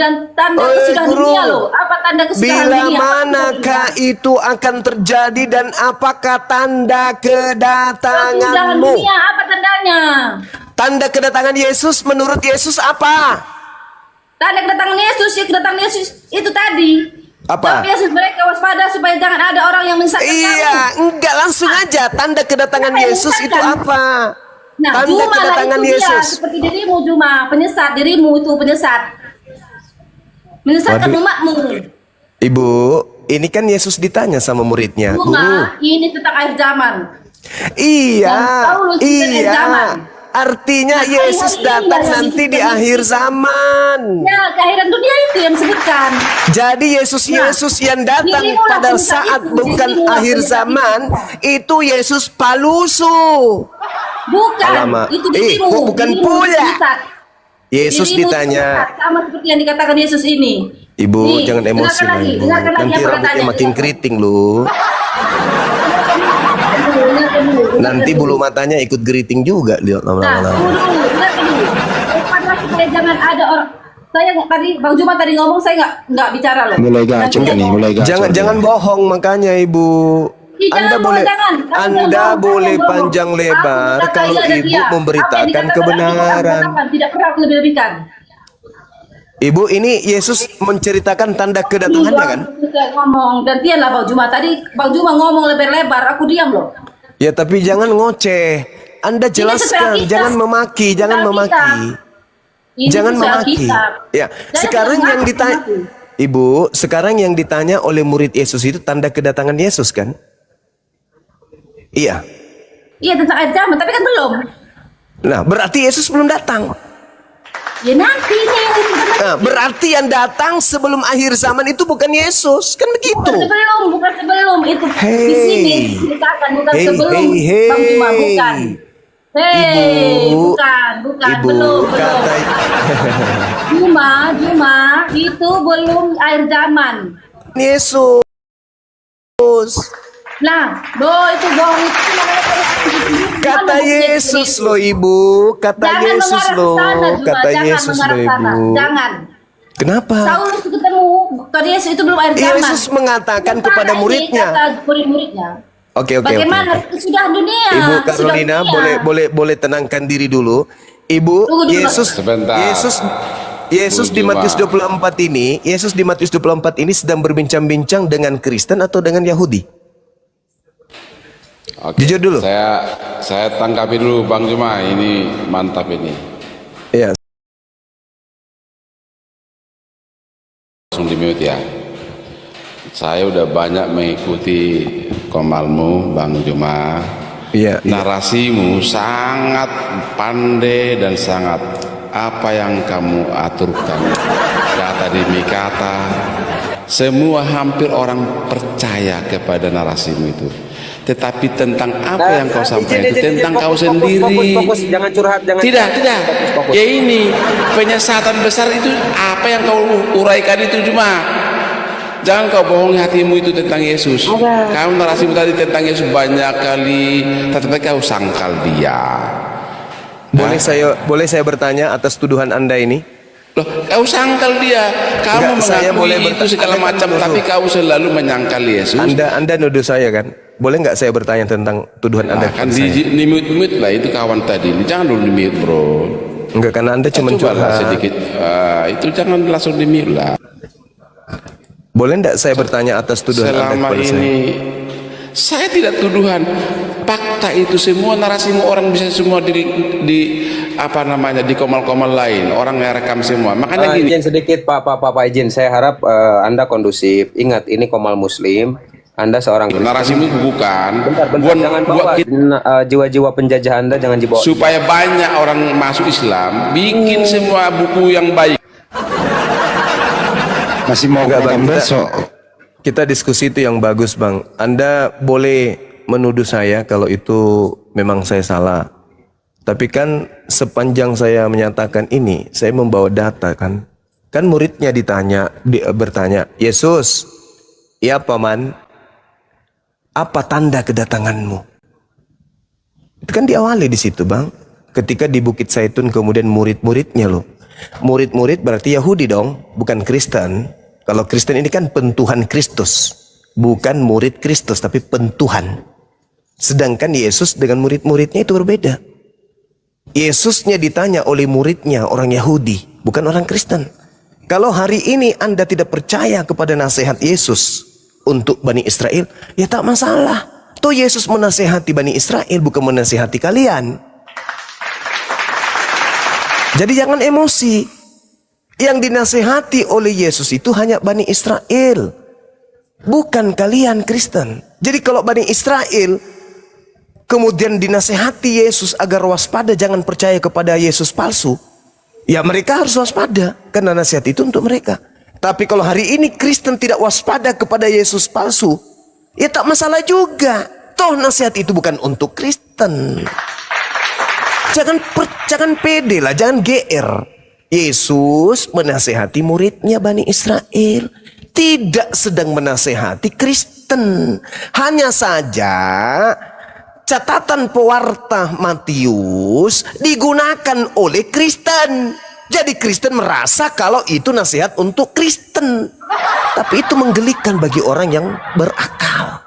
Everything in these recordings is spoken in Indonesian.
dan tanda kesudahan guru, dunia loh. Apa tanda kesudahan bila dunia? manakah itu akan terjadi dan apakah tanda Kesudahan kedatanganmu? dunia apa tandanya? Tanda kedatangan Yesus menurut Yesus apa? Tanda kedatangan Yesus, ya kedatangan Yesus itu tadi. Apa? Jawab Yesus, mereka waspada supaya jangan ada orang yang menyesatkan Iya, kamu. enggak langsung aja. Tanda kedatangan Siapa yang Yesus itu menyesatkan? apa? Nah, Tanda Juma lah kedatangan itu dia, Yesus. seperti dirimu Juma, penyesat, dirimu itu penyesat. Menyesatkan Waduh. umatmu. Ibu, ini kan Yesus ditanya sama muridnya, Guru. Juma, ini tentang akhir zaman. Iya, Dan Paulus juga akhir zaman. iya. Artinya Nah, Yesus hari-hari datang inilah yang nanti di disebut akhir zaman. Ya, keakhiran dunia itu yang disebutkan. Jadi Yesus yang datang dirimulah pada penyesat saat itu, bukan dirimulah akhir penyesat zaman, itu Yesus palusu. Bukan, Alamak. itu dirimu. Kok bukan dirimu pula? penyesat. Yesus Dirimu ditanya, penyesat, sama seperti yang dikatakan Yesus ini. Ibu Nih, jangan emosi dengarkan lah lagi, Ibu. dengarkan lagi Nanti apa rambutnya katanya, makin dengarkan. keriting loh. Nanti bulu matanya ikut geriting juga lihat Nah, lama-lama. tunggu dulu, dengarkan dulu. Waspada supaya jangan ada orang. Saya tadi, Bang Juma tadi ngomong, saya nggak bicara loh. Mulai gacor Nanti nih, mulai gacor. Jangan bohong makanya Ibu. Ih, jangan bohong, jangan. Kamu Anda jangan bohong, boleh bohong. panjang Aku lebar berkata kalau iya dan Ibu iya. Apa yang memberitakan dikatakan tadi, kebenaran. aku tidak pernah aku lebih-lebihkan. Ibu, ini Yesus menceritakan tanda kedatangannya kan? Saya ngomong, gantianlah Bang Juma. Tadi Bang Juma ngomong lebar-lebar, aku diam loh. Ya tapi jangan ngoceh. Anda jelaskan, sesuai jangan Alkitab. memaki, jangan Sesuai memaki. Alkitab. Ini Jangan sesuai memaki. Alkitab. Ya, Saya sekarang tidak yang mengaku, ditanya, mengaku. Ibu, sekarang yang ditanya oleh murid Yesus itu tanda kedatangan Yesus kan? Iya. Iya tentang akhir zaman, tapi kan belum. Nah, berarti Yesus belum datang. Ya nanti ini yang disebutkan. Nah, berarti yang datang sebelum akhir zaman itu bukan Yesus, kan begitu? Bukan sebelum itu Hey. di sini diceritakan bukan Hey, sebelum hey, Bang Juma, hey. bukan. Hei, Ibu, bukan, Ibu, belum. kata Juma, itu belum akhir zaman. Yesus. Nah, itu bohong itu namanya Kata Yesus loh Ibu, kata Jangan Yesus mengarah ke loh, sana, Juma. kata Jangan Yesus mengarah loh ke sana. Ibu. Jangan. Kenapa? Saulus ketemu, kata Yesus itu belum akhir zaman. Yesus mengatakan Yang kepada mana ini muridnya. kata murid-muridnya. Oke. Bagaimana kesudahan dunia? Ibu kesudahan Carolina, dunia. boleh tenangkan diri dulu. Ibu, Tunggu dulu, Yesus, Sebentar. Yesus di Juma. Matius 24 ini, Yesus di Matius 24 ini sedang berbincang-bincang dengan Kristen atau dengan Yahudi? Oke, Jujur dulu. Saya tangkapi dulu Bang Juma, ini mantap ini. Iya. Langsung di mute ya. Saya udah banyak mengikuti komalmu Bang Juma. Iya. Narasimu sangat pandai dan sangat apa yang kamu aturkan. Kata demi kata, semua hampir orang percaya kepada narasimu itu. Tetapi tentang apa yang kau sampaikan itu tentang kau sendiri. Fokus, jangan curhat, jangan. Tidak. Fokus. Ya ini penyesatan besar itu apa yang kau uraikan itu cuma. Jangan kau bohongi hatimu itu tentang Yesus. Kamu narasimu tadi tentang Yesus banyak kali, tetapi kau sangkal dia. Boleh saya bertanya atas tuduhan Anda ini? Loh, kau sangkal dia. Kamu Enggak, saya boleh mengakui itu segala Anda kan macam, menuduh. tapi kau selalu menyangkal Yesus. Anda nuduh saya kan? Boleh nggak saya bertanya tentang tuduhan Anda Nah, kan kepada saya? di mute lah itu kawan tadi. Ini jangan dulu di mute bro. Enggak, karena Anda cuma Coba lah curhat. sedikit. Itu jangan langsung di mute lah. Boleh nggak saya bertanya atas tuduhan Anda Selama kepada saya? ini saya tidak tuduhan, fakta itu semua narasimu orang bisa semua di apa namanya di komal-komal lain, orang ngerekam semua. Makanya gini. Izin sedikit Pak izin. Saya harap Anda kondusif. Ingat ini Komal Muslim. Anda seorang Kristen. Narasimu bukan. Bentar, Buat- jangan buat bawa kita- jiwa-jiwa penjajah Anda jangan dibawa. supaya banyak orang masuk Islam, bikin semua buku yang baik. Masih mau Enggak, Bang, program besok. Kita diskusi itu yang bagus, Bang. Anda boleh menuduh saya kalau itu memang saya salah. Tapi kan sepanjang saya menyatakan ini, saya membawa data kan. Kan muridnya bertanya, Yesus, ya Paman, apa tanda kedatanganmu? Itu kan diawali di situ, Bang. Ketika di Bukit Zaitun kemudian murid-muridnya loh. Murid-murid berarti Yahudi dong, bukan Kristen. Kalau Kristen ini kan pentuhan Kristus, bukan murid Kristus tapi pentuhan. Sedangkan Yesus dengan murid-muridnya itu berbeda. Yesusnya ditanya oleh muridnya orang Yahudi, bukan orang Kristen. Kalau hari ini Anda tidak percaya kepada nasihat Yesus untuk Bani Israel, ya tak masalah. Toh Yesus menasihati Bani Israel, bukan menasihati kalian. Jadi jangan emosi. Yang dinasihati oleh Yesus itu hanya Bani Israel, bukan kalian Kristen. Jadi kalau Bani Israel kemudian dinasihati Yesus agar waspada, jangan percaya kepada Yesus palsu, ya mereka harus waspada, karena nasihat itu untuk mereka. Tapi kalau hari ini Kristen tidak waspada kepada Yesus palsu, ya tak masalah juga. Toh nasihat itu bukan untuk Kristen. Jangan pede lah, jangan GR. Yesus menasehati muridnya Bani Israel, tidak sedang menasehati Kristen. Hanya saja catatan pewarta Matius digunakan oleh Kristen. Jadi Kristen merasa kalau itu nasihat untuk Kristen. Tapi itu menggelikan bagi orang yang berakal.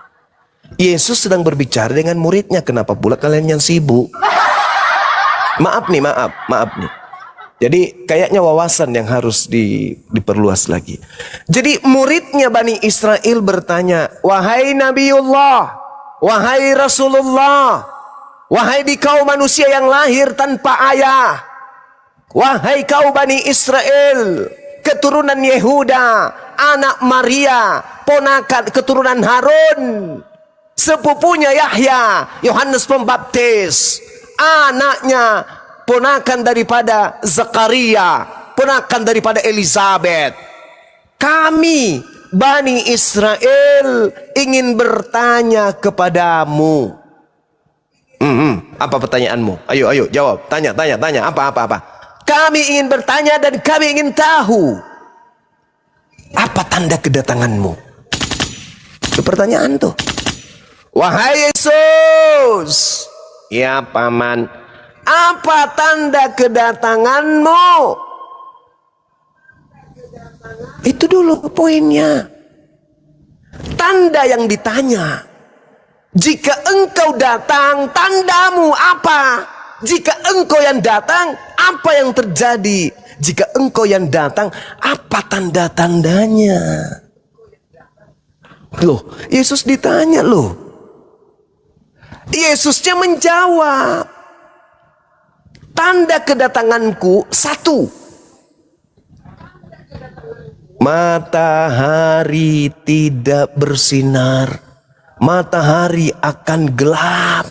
Yesus sedang berbicara dengan muridnya, kenapa pula kalian yang sibuk? Maaf nih. Jadi kayaknya wawasan yang harus diperluas lagi. Jadi muridnya Bani Israel bertanya, wahai Nabiullah, wahai Rasulullah, wahai di kau manusia yang lahir tanpa ayah, wahai kau Bani Israel, keturunan Yehuda, anak Maria, ponakan keturunan Harun, sepupunya Yahya, Yohanes Pembaptis, anaknya ponakan daripada Zakaria, ponakan daripada Elizabeth. Kami Bani Israel ingin bertanya kepadamu. Apa pertanyaanmu? Ayo jawab. Tanya. Apa? Kami ingin bertanya dan kami ingin tahu, apa tanda kedatanganmu? Itu pertanyaan tuh. Wahai Yesus, ya paman, apa tanda kedatanganmu? Itu dulu poinnya. Tanda yang ditanya. Jika engkau datang, tandamu apa? Jika engkau yang datang, apa yang terjadi? Jika engkau yang datang, apa tanda-tandanya? Loh, Yesus ditanya loh. Yesusnya menjawab, tanda kedatanganku satu, matahari tidak bersinar, matahari akan gelap,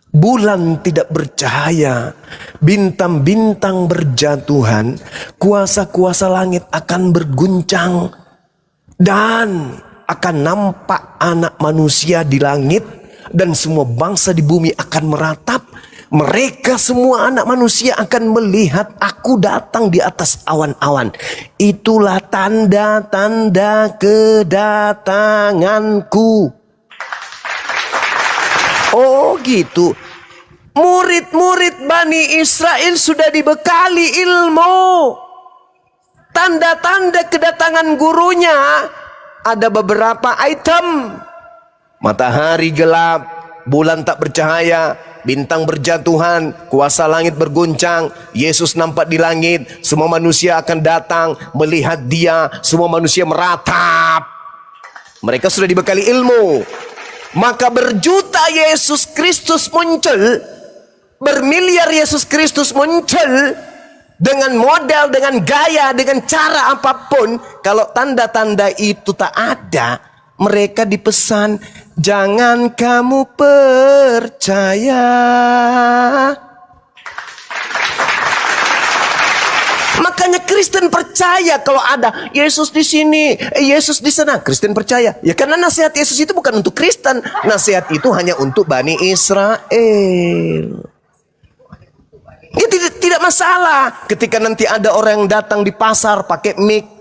bulan tidak bercahaya, bintang-bintang berjatuhan, kuasa-kuasa langit akan berguncang, dan akan nampak anak manusia di langit, dan semua bangsa di bumi akan meratap. Mereka semua anak manusia akan melihat aku datang di atas awan-awan. Itulah tanda-tanda kedatanganku. Oh gitu. Murid-murid Bani Israel sudah dibekali ilmu. Tanda-tanda kedatangan gurunya ada beberapa item. Matahari gelap, bulan tak bercahaya, bintang berjatuhan, kuasa langit berguncang, Yesus nampak di langit, semua manusia akan datang melihat dia, semua manusia meratap. Mereka sudah dibekali ilmu. Maka berjuta Yesus Kristus muncul, bermiliar Yesus Kristus muncul, dengan model, dengan gaya, dengan cara apapun. Kalau tanda-tanda itu tak ada, mereka dipesan, jangan kamu percaya. Makanya Kristen percaya kalau ada Yesus di sini, Yesus di sana. Kristen percaya. Ya karena nasihat Yesus itu bukan untuk Kristen. Nasihat itu hanya untuk Bani Israel. Ya tidak masalah. Ketika nanti ada orang yang datang di pasar pakai mic,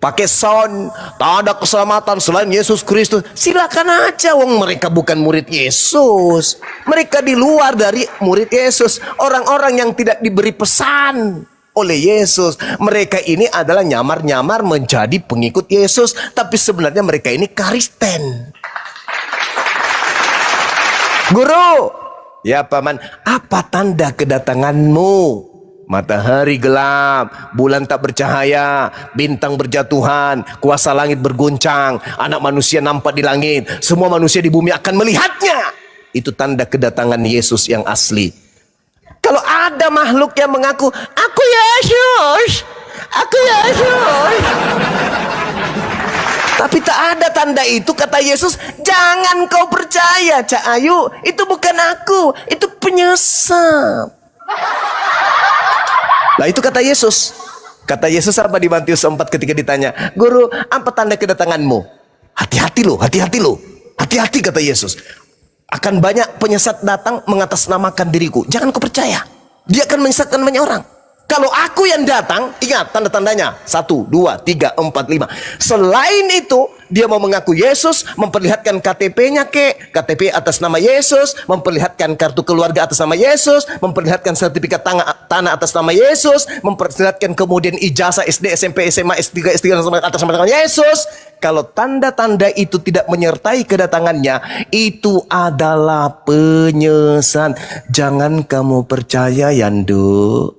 pakai sound, tak ada keselamatan selain Yesus Kristus, silakan aja. Wong mereka bukan murid Yesus, mereka di luar dari murid Yesus, orang-orang yang tidak diberi pesan. oleh Yesus. Mereka ini adalah nyamar-nyamar menjadi pengikut Yesus, tapi sebenarnya mereka ini Kristen. Guru, ya paman, apa tanda kedatanganmu? Matahari gelap, bulan tak bercahaya, bintang berjatuhan, kuasa langit berguncang, anak manusia nampak di langit, semua manusia di bumi akan melihatnya. Itu tanda kedatangan Yesus yang asli. Kalau ada makhluk yang mengaku, aku Yesus, aku Yesus, tapi tak ada tanda itu, kata Yesus, jangan kau percaya, Cak Ayu, itu bukan aku, itu penyesat. Lah itu kata Yesus. Kata Yesus apa di Matius 4 ketika ditanya, Guru, apa tanda kedatanganmu? Hati-hati loh, hati-hati loh. Hati-hati kata Yesus. Akan banyak penyesat datang mengatasnamakan diriku. Jangan kau percaya. Dia akan menyesatkan banyak orang. Kalau aku yang datang, ingat tanda-tandanya. 1, 2, 3, 4, 5. Selain itu, dia mau mengaku Yesus, memperlihatkan KTP-nya KTP atas nama Yesus, memperlihatkan kartu keluarga atas nama Yesus, memperlihatkan sertifikat tanah atas nama Yesus, memperlihatkan kemudian ijazah SD, SMP, SMA, S3, S3 atas nama Yesus. Kalau tanda-tanda itu tidak menyertai kedatangannya, itu adalah penyesalan. Jangan kamu percaya, Yandu.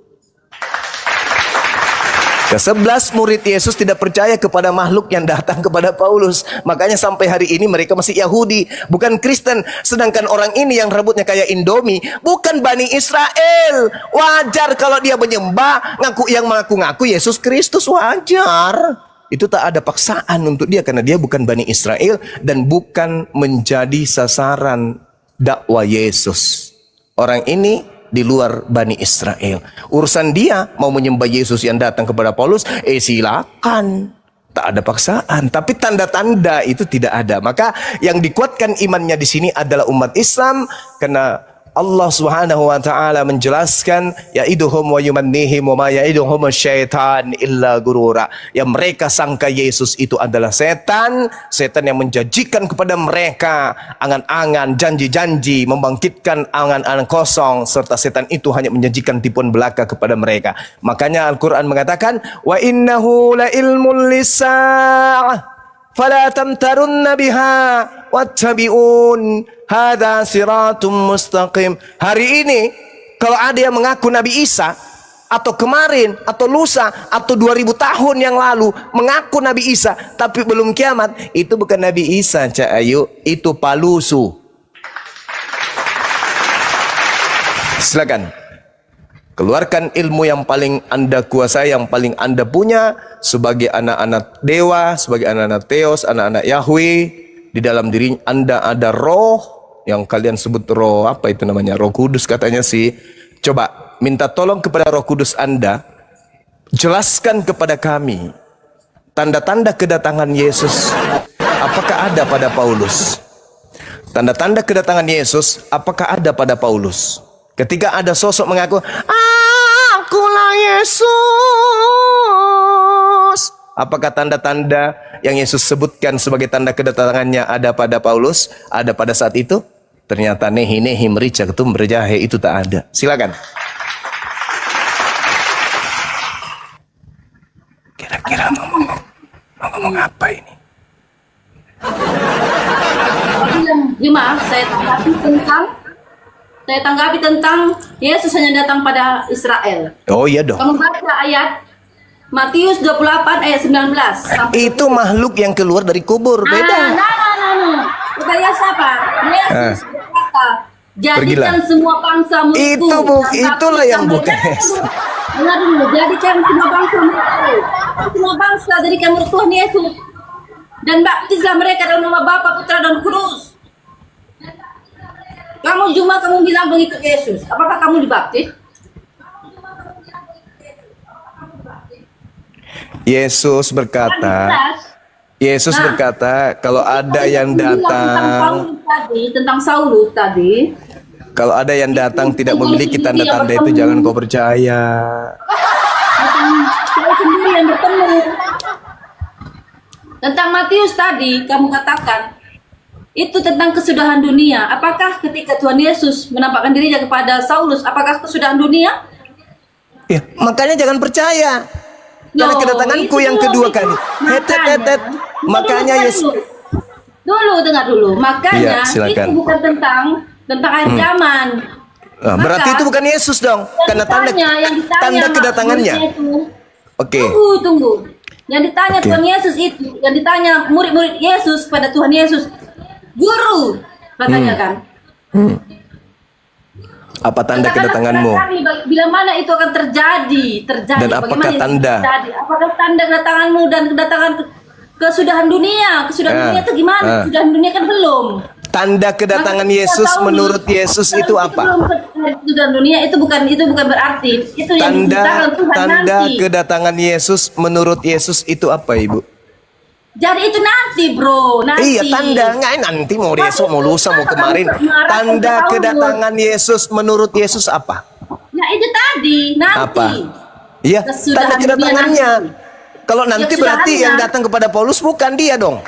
Ke-11 murid Yesus tidak percaya kepada makhluk yang datang kepada Paulus. Makanya sampai hari ini mereka masih Yahudi, bukan Kristen. Sedangkan orang ini yang rambutnya kayak Indomie, bukan Bani Israel. Wajar kalau dia menyembah, yang mengaku-ngaku Yesus Kristus, wajar. Itu tak ada paksaan untuk dia, karena dia bukan Bani Israel dan bukan menjadi sasaran dakwah Yesus. Orang ini di luar Bani Israel. Urusan dia mau menyembah Yesus yang datang kepada Paulus, silakan. Tak ada paksaan, tapi tanda-tanda itu tidak ada. Maka yang dikuatkan imannya di sini adalah umat Islam, karena Allah Subhanahu wa taala menjelaskan ya'iduhum wa yumannihim wa ma ya'iduhum syaitan illa gurura. Yang mereka sangka Yesus itu adalah setan, setan yang menjanjikan kepada mereka angan-angan, janji-janji, membangkitkan angan-angan kosong, serta setan itu hanya menjanjikan tipuan belaka kepada mereka. Makanya Al-Qur'an mengatakan wa innahu la ilmul lis-sa'ah fala tamtarunna biha wattabi'un hadza siratum mustaqim. Hari ini kalau ada yang mengaku Nabi Isa, atau kemarin, atau lusa, atau 2000 tahun yang lalu mengaku Nabi Isa tapi belum kiamat, itu bukan Nabi Isa, Cak Ayu, itu palusu. Silakan keluarkan ilmu yang paling Anda kuasai, yang paling Anda punya sebagai anak-anak dewa, sebagai anak-anak Theos, anak-anak Yahweh. Di dalam diri Anda ada roh yang kalian sebut roh, apa itu namanya? Roh Kudus katanya sih. Coba minta tolong kepada Roh Kudus Anda, jelaskan kepada kami tanda-tanda kedatangan Yesus. Apakah ada pada Paulus? Tanda-tanda kedatangan Yesus apakah ada pada Paulus? Ketika ada sosok mengaku, akulah Yesus. Apakah tanda-tanda yang Yesus sebutkan sebagai tanda kedatangannya ada pada Paulus? Ada pada saat itu? Ternyata nehi merica ketum berjahe itu tak ada. Silakan. Kira-kira mau ngomong apa ini? Maaf, saya tanggapi tentang Yesus hanya datang pada Israel. Oh iya dong. Kamu baca ayat Matius 28 ayat 19. Itu makhluk yang keluar dari kubur, beda. Bukan siapa? Yesus berkata, jadikan Pergilah. semua bangsa muridku. Itulah yang bukan Yesus. Dengar dulu, jadikan semua bangsa muridku. Semua bangsa jadikan murid Tuhan Yesus. Dan baptislah mereka dalam nama Bapa, Putra, dan Kudus. Kamu bilang begitu Yesus. Apakah kamu dibaptis? Yesus berkata, kalau ada yang datang, tentang Saulus tadi, kalau ada yang datang tidak memiliki tanda-tanda itu, jangan kau percaya. Saya sendiri yang bertemu. Tentang Matius tadi, kamu katakan itu tentang kesudahan dunia. Apakah ketika Tuhan Yesus menampakkan dirinya kepada Saulus, apakah kesudahan dunia? Ya, makanya jangan percaya. Karena Loh, kedatanganku itu yang dulu, kedua kali. Hetet. Makanya Yesus. Dulu dengar dulu. Makanya Iya, silakan. itu bukan tentang akhir zaman. Ah, berarti itu bukan Yesus dong. Karena yang ditanya tanda kedatangannya. muridnya itu, Oke. Tunggu. Yang ditanya Oke. Tuhan Yesus itu, yang ditanya murid-murid Yesus pada Tuhan Yesus, Guru, katanya kan. Apa tanda Katakanlah kedatanganmu? kepada kami, bila mana itu akan terjadi. Dan apakah Bagaimana itu tanda? terjadi? Apakah tanda kedatanganmu dan kedatangan kesudahan dunia? Kesudahan Ah, dunia itu gimana? ah. Kesudahan dunia kan belum. Tanda kedatangan Maka kita Yesus tahu menurut nih, Yesus kalau itu kita apa? belum kesudahan dunia itu bukan berarti itu yang diceritakan Tuhan Tanda nanti. kedatangan Yesus menurut Yesus itu apa, Ibu? Jadi itu nanti, bro. Nanti. Iya, tanda. Nggak, nanti mau besok, mau lusa, mau kemarin. Tanda kedatangan Yesus menurut Yesus apa? Nah itu tadi, nanti. Apa? Iya, tanda Kesudahan kedatangannya. dunia nanti. Kalau nanti berarti kesudahannya. yang datang kepada Paulus bukan dia dong.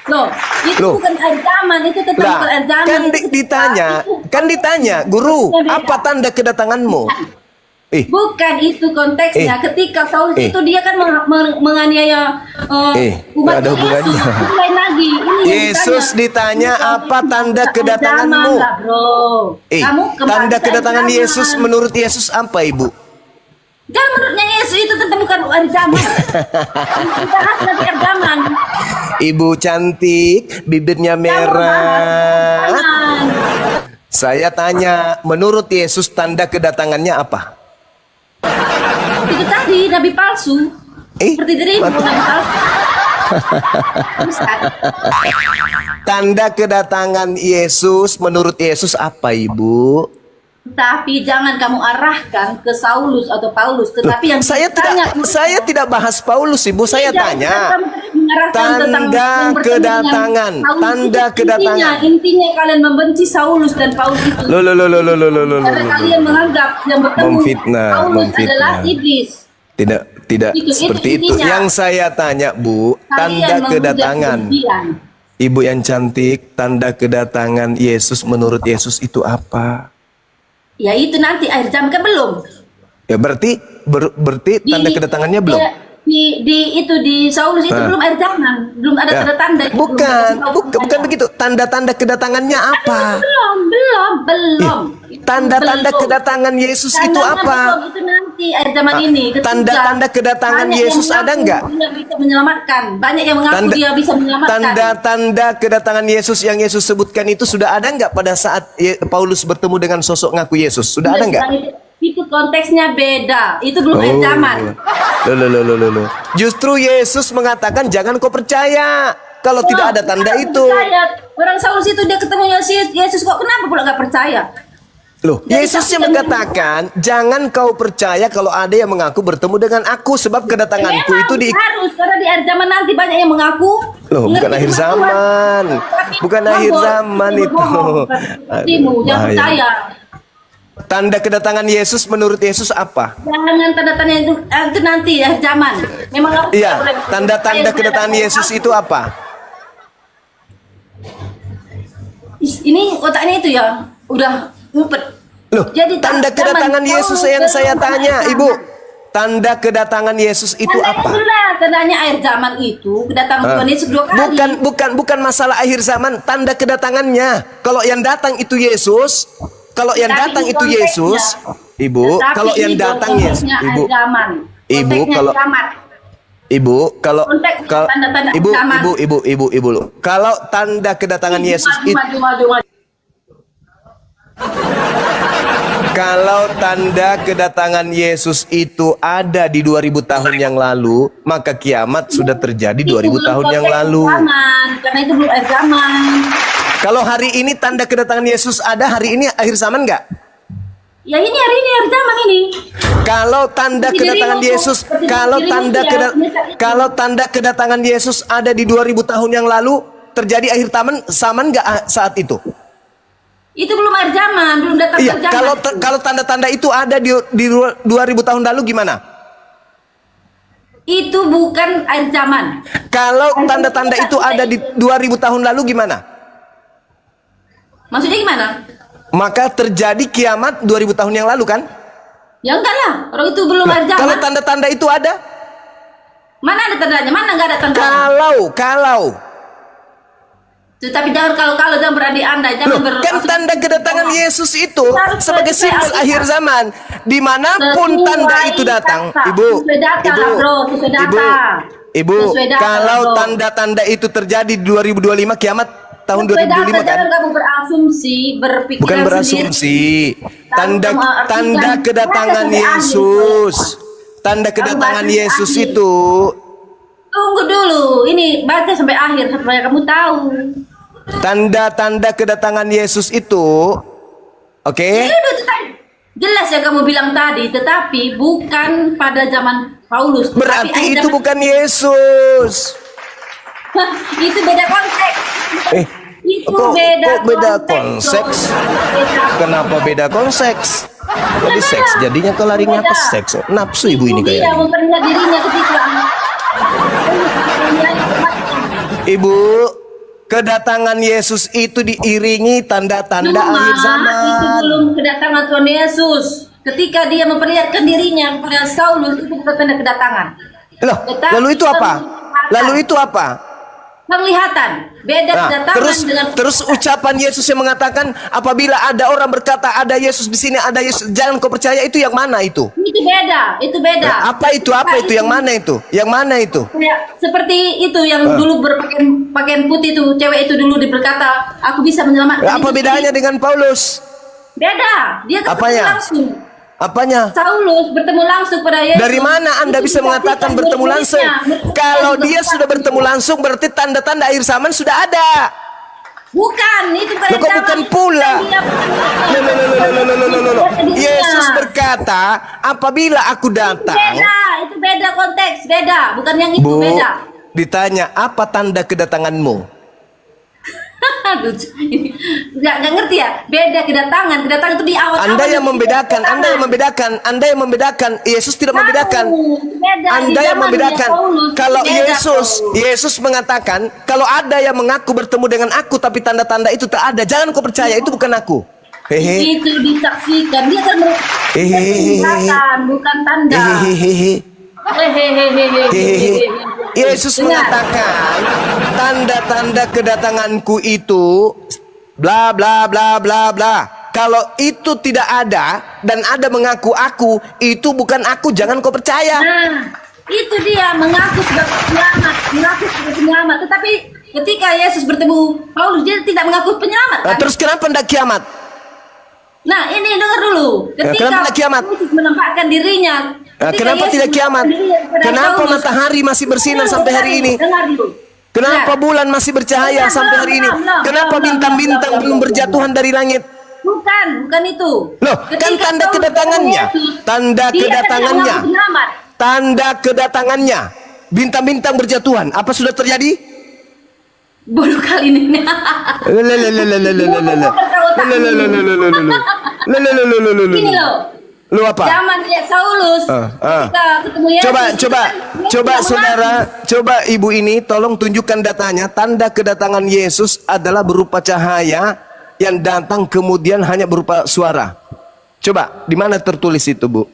Loh, itu Loh. bukan air zaman, itu tetap Lah, bukan air zaman. kan Itu ditanya, Guru, Beda. apa tanda kedatanganmu? Bukan itu konteksnya. Ketika Saulus itu dia kan menganiaya umat ada hubungannya. Yesus. Itu lain lagi. Ini yang Yesus ditanya, apa tanda Bukan kedatanganmu? air zaman lah, bro. Kamu kembali Tanda ke air kedatangan zaman. Yesus menurut Yesus apa, Ibu? Jangan menurutnya Yesus itu tetap bukan air zaman. Kita bahas nanti air zaman. Ibu cantik, bibirnya merah. Jangan. Saya tanya, menurut Yesus tanda kedatangannya apa? Itu tadi nabi palsu. Seperti dirimu mati. nabi palsu. Ustaz. Tanda kedatangan Yesus menurut Yesus apa, Ibu? Tapi jangan kamu arahkan ke Saulus atau Paulus, tetapi yang Saya tidak bahas Paulus, Ibu. Saya tanya tanda kedatangan, tanda kedatangan. Intinya kalian membenci Saulus dan Paulus itu. Loh. Karena kalian menganggap yang bertemu Memfitnah, Paulus adalah iblis. Tidak Itu seperti itu. intinya. Yang saya tanya, Bu, Kalian tanda menghujat kedatangan. kebencian. Ibu yang cantik, tanda kedatangan Yesus menurut Yesus itu apa? Ya itu nanti akhir zaman kan belum. Ya berarti tanda kedatangannya belum. Di Saulus itu belum akhir zaman, belum ada Ya. tanda-tanda. itu, belum Bukan ada begitu. Tanda-tanda kedatangannya apa? Belum. Tanda-tanda Belum. kedatangan Yesus itu Tandanya apa? belum, itu nanti akhir zaman ini. Ketika Tanda-tanda kedatangan banyak Yesus yang ada mengaku nggak? Dia bisa menyelamatkan. Banyak yang mengaku dia bisa menyelamatkan. Tanda-tanda kedatangan Yesus yang Yesus sebutkan itu sudah ada nggak pada saat Paulus bertemu dengan sosok ngaku Yesus? Sudah ada nggak? Itu konteksnya beda. Itu belum akhir zaman. Loh. Justru Yesus mengatakan jangan kau percaya kalau tidak ada tanda Kenapa itu. percaya? Orang Saulus itu dia ketemu Yesus kok kenapa pula nggak percaya? Loh, Jadi Yesus yang saksi mengatakan jangan kau percaya kalau ada yang mengaku bertemu dengan aku sebab kedatanganku Memang itu di harus karena di akhir zaman nanti banyak yang mengaku. Loh, bukan ngerti akhir firman zaman. Tapi Bukan bohong. akhir zaman itu. Bohong. Sepertimu, jangan bahaya. percaya. Tanda kedatangan Yesus menurut Yesus apa? Jangan tanda-tanda itu nanti akhir zaman. Memang aku Iya, tidak boleh tanda-tanda percaya kedatangan kepada Yesus aku. itu apa? Ini otaknya itu ya udah ngumpet. Loh, Jadi tanda zaman kedatangan Yesus Paulus yang saya belum tanya, akhir Ibu. zaman. Tanda kedatangan Yesus itu Tandanya apa? itulah, tandanya akhir zaman itu kedatangan Tuhan Yesus 2 kali. Bukan masalah akhir zaman, tanda kedatangannya. Kalau yang datang itu Yesus, kalau yang Tapi datang ini itu konteksnya. Yesus, Ibu, Tetapi kalau yang ini datang Yesus, konteksnya Ibu, akhir zaman. Ibu, Konteksnya kalau- kiamat. Ibu, kalau Konteks tanda-tanda Ibu, zaman. Ibu, kalau tanda kedatangan Yesus itu, Maju. kalau tanda kedatangan Yesus itu ada di 2000 tahun yang lalu, maka kiamat sudah terjadi 2000 tahun yang lalu. Karena itu belum akhir zaman. Kalau hari ini tanda kedatangan Yesus ada, hari ini akhir zaman nggak? Ya ini hari ini akhir zaman ini. Kalau tanda Seperti kedatangan dirimu, Yesus, seperti kalau dirimu tanda ya, kalau tanda kedatangan Yesus ada di 2000 tahun yang lalu, terjadi akhir zaman nggak saat itu? Itu belum akhir zaman, belum datang Iya, akhir zaman. kalau tanda-tanda itu ada di 2000 tahun lalu gimana? Itu bukan akhir zaman. Kalau tanda-tanda itu ada di 2000 tahun lalu gimana? Maksudnya gimana? Maka terjadi kiamat 2000 tahun yang lalu kan? Ya enggak lah, orang itu belum Lah, ada zaman. kalau tanda-tanda itu ada? Mana ada tandanya? Mana enggak ada tanda? Kalau. Tetapi jangan kalau jangan berani Anda, Loh, jangan kan tanda kedatangan Yesus itu Harus sebagai simbol sesuai akhir zaman. Dimanapun Sesuai tanda itu datang, data. Ibu, Sesuai data lah, bro. Sesuai data. Ibu, Sesuai data, kalau bro. tanda-tanda itu terjadi di 2025 kiamat tahun Sesuai 2025 data, kan? jangan kamu berasumsi, berpikiran Bukan sendiri. berasumsi. Tanda Kamu artikan, tanda kedatangan baca sampai akhir, Yesus. Tanda kedatangan baca sampai Yesus akhir. itu. Tunggu dulu, ini baca sampai akhir supaya kamu tahu. Tanda-tanda kedatangan Yesus itu, oke? Itu jelas yang kamu bilang tadi, tetapi bukan pada zaman Paulus. tetapi Berarti akhir itu zaman- bukan Yesus. Itu beda konteks. Eh, Itu kok beda konteks, konseks? bro. Beda. Kenapa beda konseks? Tadi seks, jadinya ke larinya ke seks. Nafsu ibu ini Dia kayak. memperlihat dirinya ketika Ibu, kedatangan Yesus itu diiringi tanda-tanda akhir Itu zaman. belum kedatangan Tuhan Yesus. Ketika dia memperlihatkan dirinya kepada Saulus, itu bukan tanda kedatangan. Loh, lalu itu apa? Lalu itu apa? Penglihatan. Beda Nah, kedatangan dengan terus ucapan Yesus yang mengatakan apabila ada orang berkata ada Yesus di sini, ada Yesus, jangan kau percaya, itu yang mana itu? itu beda, itu beda. Apa itu? Apa itu? Yang mana itu? Yang mana itu? Kayak seperti itu yang dulu berpakaian pakaian putih itu, cewek itu dulu berkata, aku bisa menyelamatkan. Apa itu." bedanya dengan Paulus? Beda. Dia ketemu Apanya? langsung. Apanya? Saulus bertemu langsung pada Yesus. Dari mana Anda Itu bisa mengatakan disaksikan bertemu langsung? murid-muridnya. Kalau dia sudah bertemu langsung berarti tanda-tanda akhir zaman sudah ada. Bukan, itu bukan Loh, kok zaman. bukan pula? Dia Loh. Yesus berkata, apabila aku datang, Beda, itu beda konteks, beda. Bukan yang itu, Bu, beda. ditanya apa tanda kedatanganmu? Aduh, nggak ngerti ya. Beda kedatangan itu di awal. Anda yang membedakan, Anda yang membedakan. Yesus tidak membedakan. Anda yang membedakan. Kalau Yesus mengatakan, kalau ada yang mengaku bertemu dengan aku tapi tanda-tanda itu tak ada, jangan kau percaya, itu bukan aku. Hehe. Itu disaksikan. Dia kan kelihatan, bukan tanda. Hehehe. Hehehe. Yesus mengatakan tanda-tanda kedatanganku itu bla bla bla bla bla. Kalau itu tidak ada dan ada mengaku aku, itu bukan aku, jangan kau percaya. Nah, itu dia mengaku sebagai penyelamat, tetapi ketika Yesus bertemu Paulus, dia tidak mengaku penyelamat. Nah, Kan? terus kenapa hendak kiamat? Nah, ini dengar dulu. Kenapa Ketika tidak kiamat? Yesus menampakkan dirinya, Nah, ketika kenapa Yesus tidak kiamat? menampakkan dirinya kepada Kenapa Paulus, matahari masih bersinar dengar, sampai hari ini? Dengar dulu. Kenapa Dengar. bulan masih bercahaya Belum, sampai hari ini? belum, Kenapa belum, bintang-bintang belum, belum belum. berjatuhan dari langit? Bukan itu. Loh, kan Ketika tanda Paulus kedatangannya, bertemu Yesus, tanda dia tidak kedatangannya, mengaku penyelamat. tanda kedatangannya, bintang-bintang berjatuhan. Apa sudah terjadi? Bodoh kali ini. Ini loh. Lu apa? Zaman Saulus ketika ketemu Yesus. Coba saudara, coba ibu ini tolong tunjukkan datanya. Tanda kedatangan Yesus adalah berupa cahaya yang datang kemudian hanya berupa suara. Coba, di mana tertulis itu, Bu?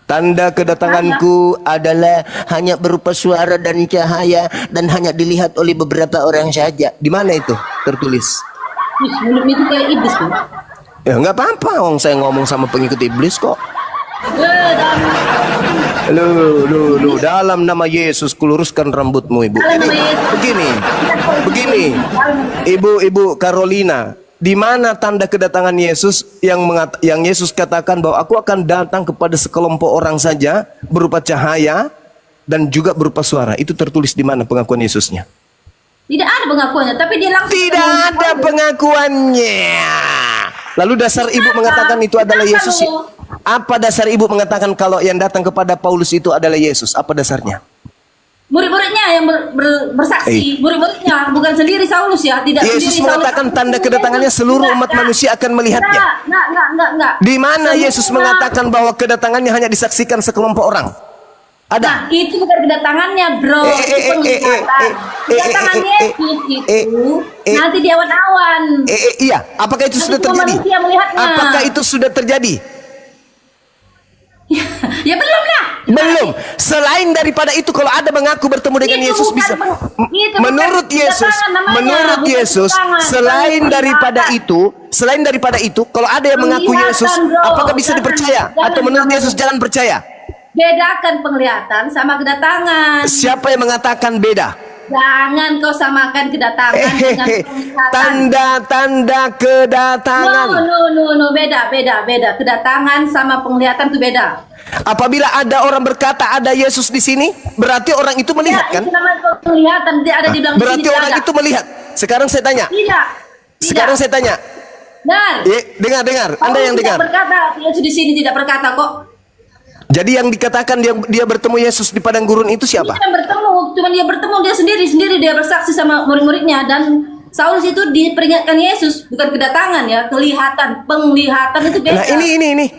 Tanda kedatanganku adalah hanya berupa suara dan cahaya dan hanya dilihat oleh beberapa orang saja. Di mana itu tertulis? Mulut itu kayak iblis tuh. Ya nggak apa-apa, saya ngomong sama pengikut iblis kok. Lu dalam nama Yesus kuluruskan rambutmu, Ibu. Dalam Jadi, nama Yesus. begini, Ibu Carolina, di mana tanda kedatangan Yesus yang Yesus katakan bahwa aku akan datang kepada sekelompok orang saja berupa cahaya dan juga berupa suara. Itu tertulis di mana pengakuan Yesusnya? Tidak ada pengakuannya, tapi dia langsung Tidak ada pengakuannya. Lalu dasar ibu mengatakan itu adalah Yesus. Apa dasar ibu mengatakan kalau yang datang kepada Paulus itu adalah Yesus? Apa dasarnya? Murid-muridnya yang bersaksi, murid-muridnya bukan sendiri Saulus ya, tidak Yesus sendiri mengatakan Saulus. tanda kedatangannya seluruh umat manusia akan melihatnya. Enggak. Di mana Yesus Semua- mengatakan bahwa kedatangannya hanya disaksikan sekelompok orang? Nah, Ada. itu bukan kedatangannya, bro. Itu penglihatan. Kedatangan Yesus itu nanti di awan-awan. Iya, apakah itu sudah Semua terjadi? manusia melihatnya. Apakah itu sudah terjadi? Ya belum lah. Belum. Selain daripada itu, kalau ada mengaku bertemu dengan Itu Yesus bukan bisa. itu bukan Menurut Yesus, kedatangan namanya, menurut bukan Yesus, kedatangan, selain bukan daripada penglihatan. selain daripada itu, kalau ada yang mengaku Penglihatan, Yesus, bro. apakah bisa dipercaya? Atau menurut Yesus jangan percaya? Bedakan penglihatan sama kedatangan. Siapa yang mengatakan beda? Jangan kau samakan kedatangan dengan Hehehe. penglihatan. Tanda-tanda kedatangan. No, beda. Kedatangan sama penglihatan itu beda. Apabila ada orang berkata ada Yesus di sini, berarti orang itu melihat Ya, kan? itu namanya penglihatan, tidak ada di bilang di Berarti sini, orang tidak itu melihat. Sekarang saya tanya. Tidak. Sekarang saya tanya. Benar. Dengar. Anda Paulus yang tidak dengar. berkata, Yesus di sini tidak berkata kok. Jadi yang dikatakan dia bertemu Yesus di padang gurun itu siapa? Dia bertemu, cuma dia bertemu dia sendiri dia bersaksi sama murid-muridnya, dan Saulus itu diperingatkan Yesus, bukan kedatangan ya, kelihatan, penglihatan itu beda. Nah ini.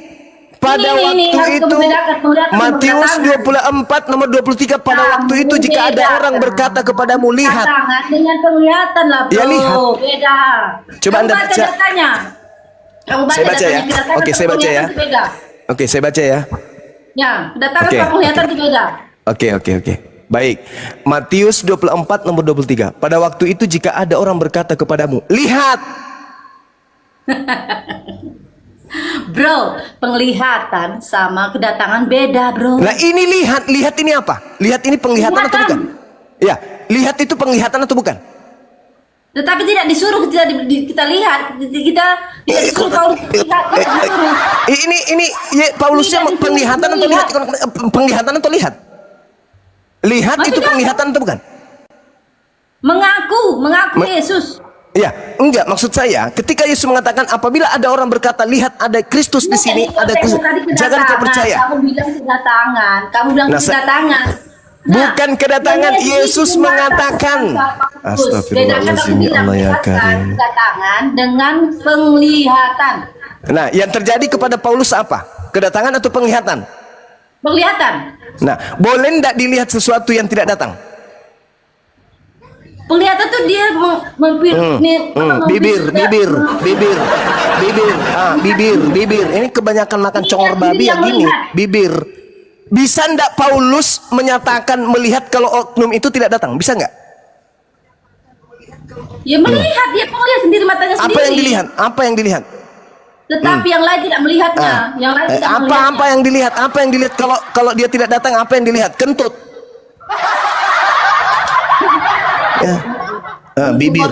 Pada Ini, waktu harus itu membedakan penglihatan dan Matius kedatangan. 24 nomor 23 pada waktu itu jika ada Beda. orang berkata kepadamu lihat. Kedatangan dengan penglihatan lah bro. Ya, lihat. Beda. Coba Kamu Anda baca baca. datanya. Kamu baca Saya baca datanya, ya. kedatangan Oke, sama saya baca ya. penglihatan itu beda. Oke, saya baca ya. Ya, kedatangan Oke, sama penglihatan oke. itu beda. Oke. Baik. Matius 24 nomor 23. Pada waktu itu jika ada orang berkata kepadamu, lihat. Bro, penglihatan sama kedatangan beda, bro. Nah ini lihat ini apa? Lihat ini penglihatan atau bukan? Ya, lihat itu penglihatan atau bukan? Tetapi tidak disuruh kita lihat, kita disuruh Paulus lihat, disuruh. Ini Paulusnya Tidak disuruh penglihatan atau lihat? melihat. Penglihatan atau lihat? Lihat itu Maksudnya? penglihatan atau bukan? Mengaku Yesus. Ya, enggak, maksud saya ketika Yesus mengatakan apabila ada orang berkata lihat ada Kristus di sini, ada Kristus, jangan kau percaya. Kamu bilang kedatangan, Nah, kedatangan. bukan kedatangan, Yesus mengatakan. Astagfirullahaladzim, ya Allah ya Karim. Kedatangan dengan penglihatan. Nah, yang terjadi kepada Paulus apa? Kedatangan atau penglihatan? Penglihatan. Nah, boleh enggak dilihat sesuatu yang tidak datang? Penglihatan tuh dia bibir. Ini kebanyakan makan congor babi ya gini, bibir. Bisa ndak Paulus menyatakan melihat kalau oknum itu tidak datang? Bisa nggak? Ya melihat, dia melihat sendiri matanya sendiri. Apa yang dilihat? Tetapi yang lain tidak melihatnya. Yang lain tidak melihatnya. Apa yang dilihat? Apa yang dilihat kalau dia tidak datang? Apa yang dilihat? Kentut. Bibir.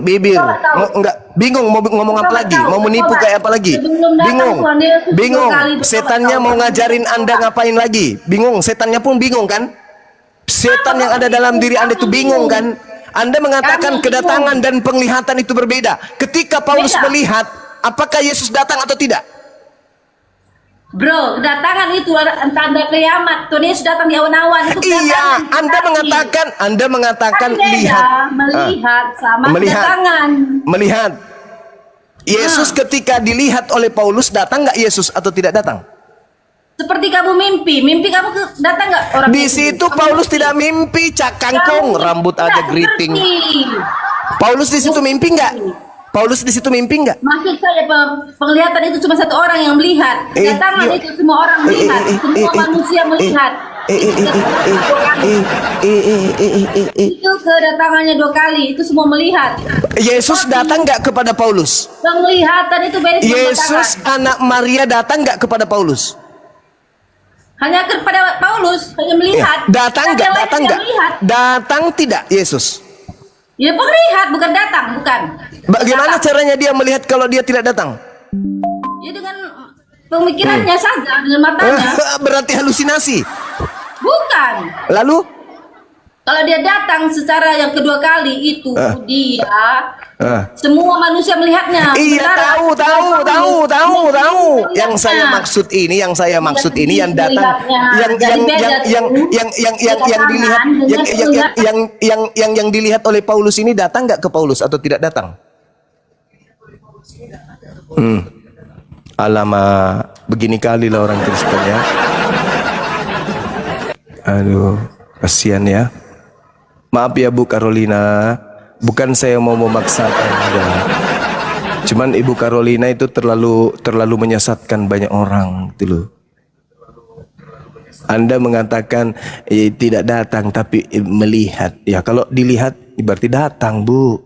Bibir. Enggak, bingung mau ngomong apa lagi? Mau menipu kayak apa lagi? Bingung. Setannya mau ngajarin Anda ngapain lagi? Bingung. Setannya pun bingung kan? Setan yang ada dalam diri Anda itu bingung kan? Anda mengatakan kedatangan dan penglihatan itu berbeda. Ketika Paulus melihat, apakah Yesus datang atau tidak? Bro, kedatangan itu tanda kiamat. Tuhan Yesus datang di awan-awan. Iya, Anda mengatakan lihat. Melihat sama kedatangan. Melihat. Yesus ketika dilihat oleh Paulus datang nggak Yesus atau tidak datang? Seperti kamu mimpi kamu datang nggak orang Di itu? situ Kamu Paulus mimpi. tidak mimpi, cak kangkung, rambut aja geriting. Paulus di situ mimpi nggak? Paulus di situ mimpi nggak? Maksud saya penglihatan itu cuma satu orang yang melihat. Kedatangan itu semua orang melihat. Semua manusia melihat. Itu kedatangannya 2 kali. Itu semua melihat. Yesus datang nggak kepada Paulus? Penglihatan itu beda dengan Yesus kedatangan. anak Maria datang nggak kepada Paulus? Hanya kepada Paulus, hanya melihat. Datang nggak? Yang lain Datang tidak nggak? melihat. Datang tidak Yesus? Ya penglihat, bukan datang, bukan. Bagaimana Datang. caranya dia melihat kalau dia tidak datang? Ya dengan pemikirannya saja, dengan matanya. Berarti halusinasi. Bukan. Lalu? Kalau dia datang secara yang kedua kali itu dia semua manusia melihatnya. Iya, Sementara tahu. melihatnya. Yang saya maksud ini yang datang, yang dilihat oleh Paulus ini datang nggak ke Paulus atau tidak datang? Alamak, begini kali lah orang Kristen ya. Aduh, kasihan ya. Maaf ya Bu Carolina, bukan saya mau memaksakan Anda. Cuman Ibu Carolina itu terlalu menyesatkan banyak orang gitu loh. Anda mengatakan tidak datang tapi melihat. Ya kalau dilihat berarti datang, Bu.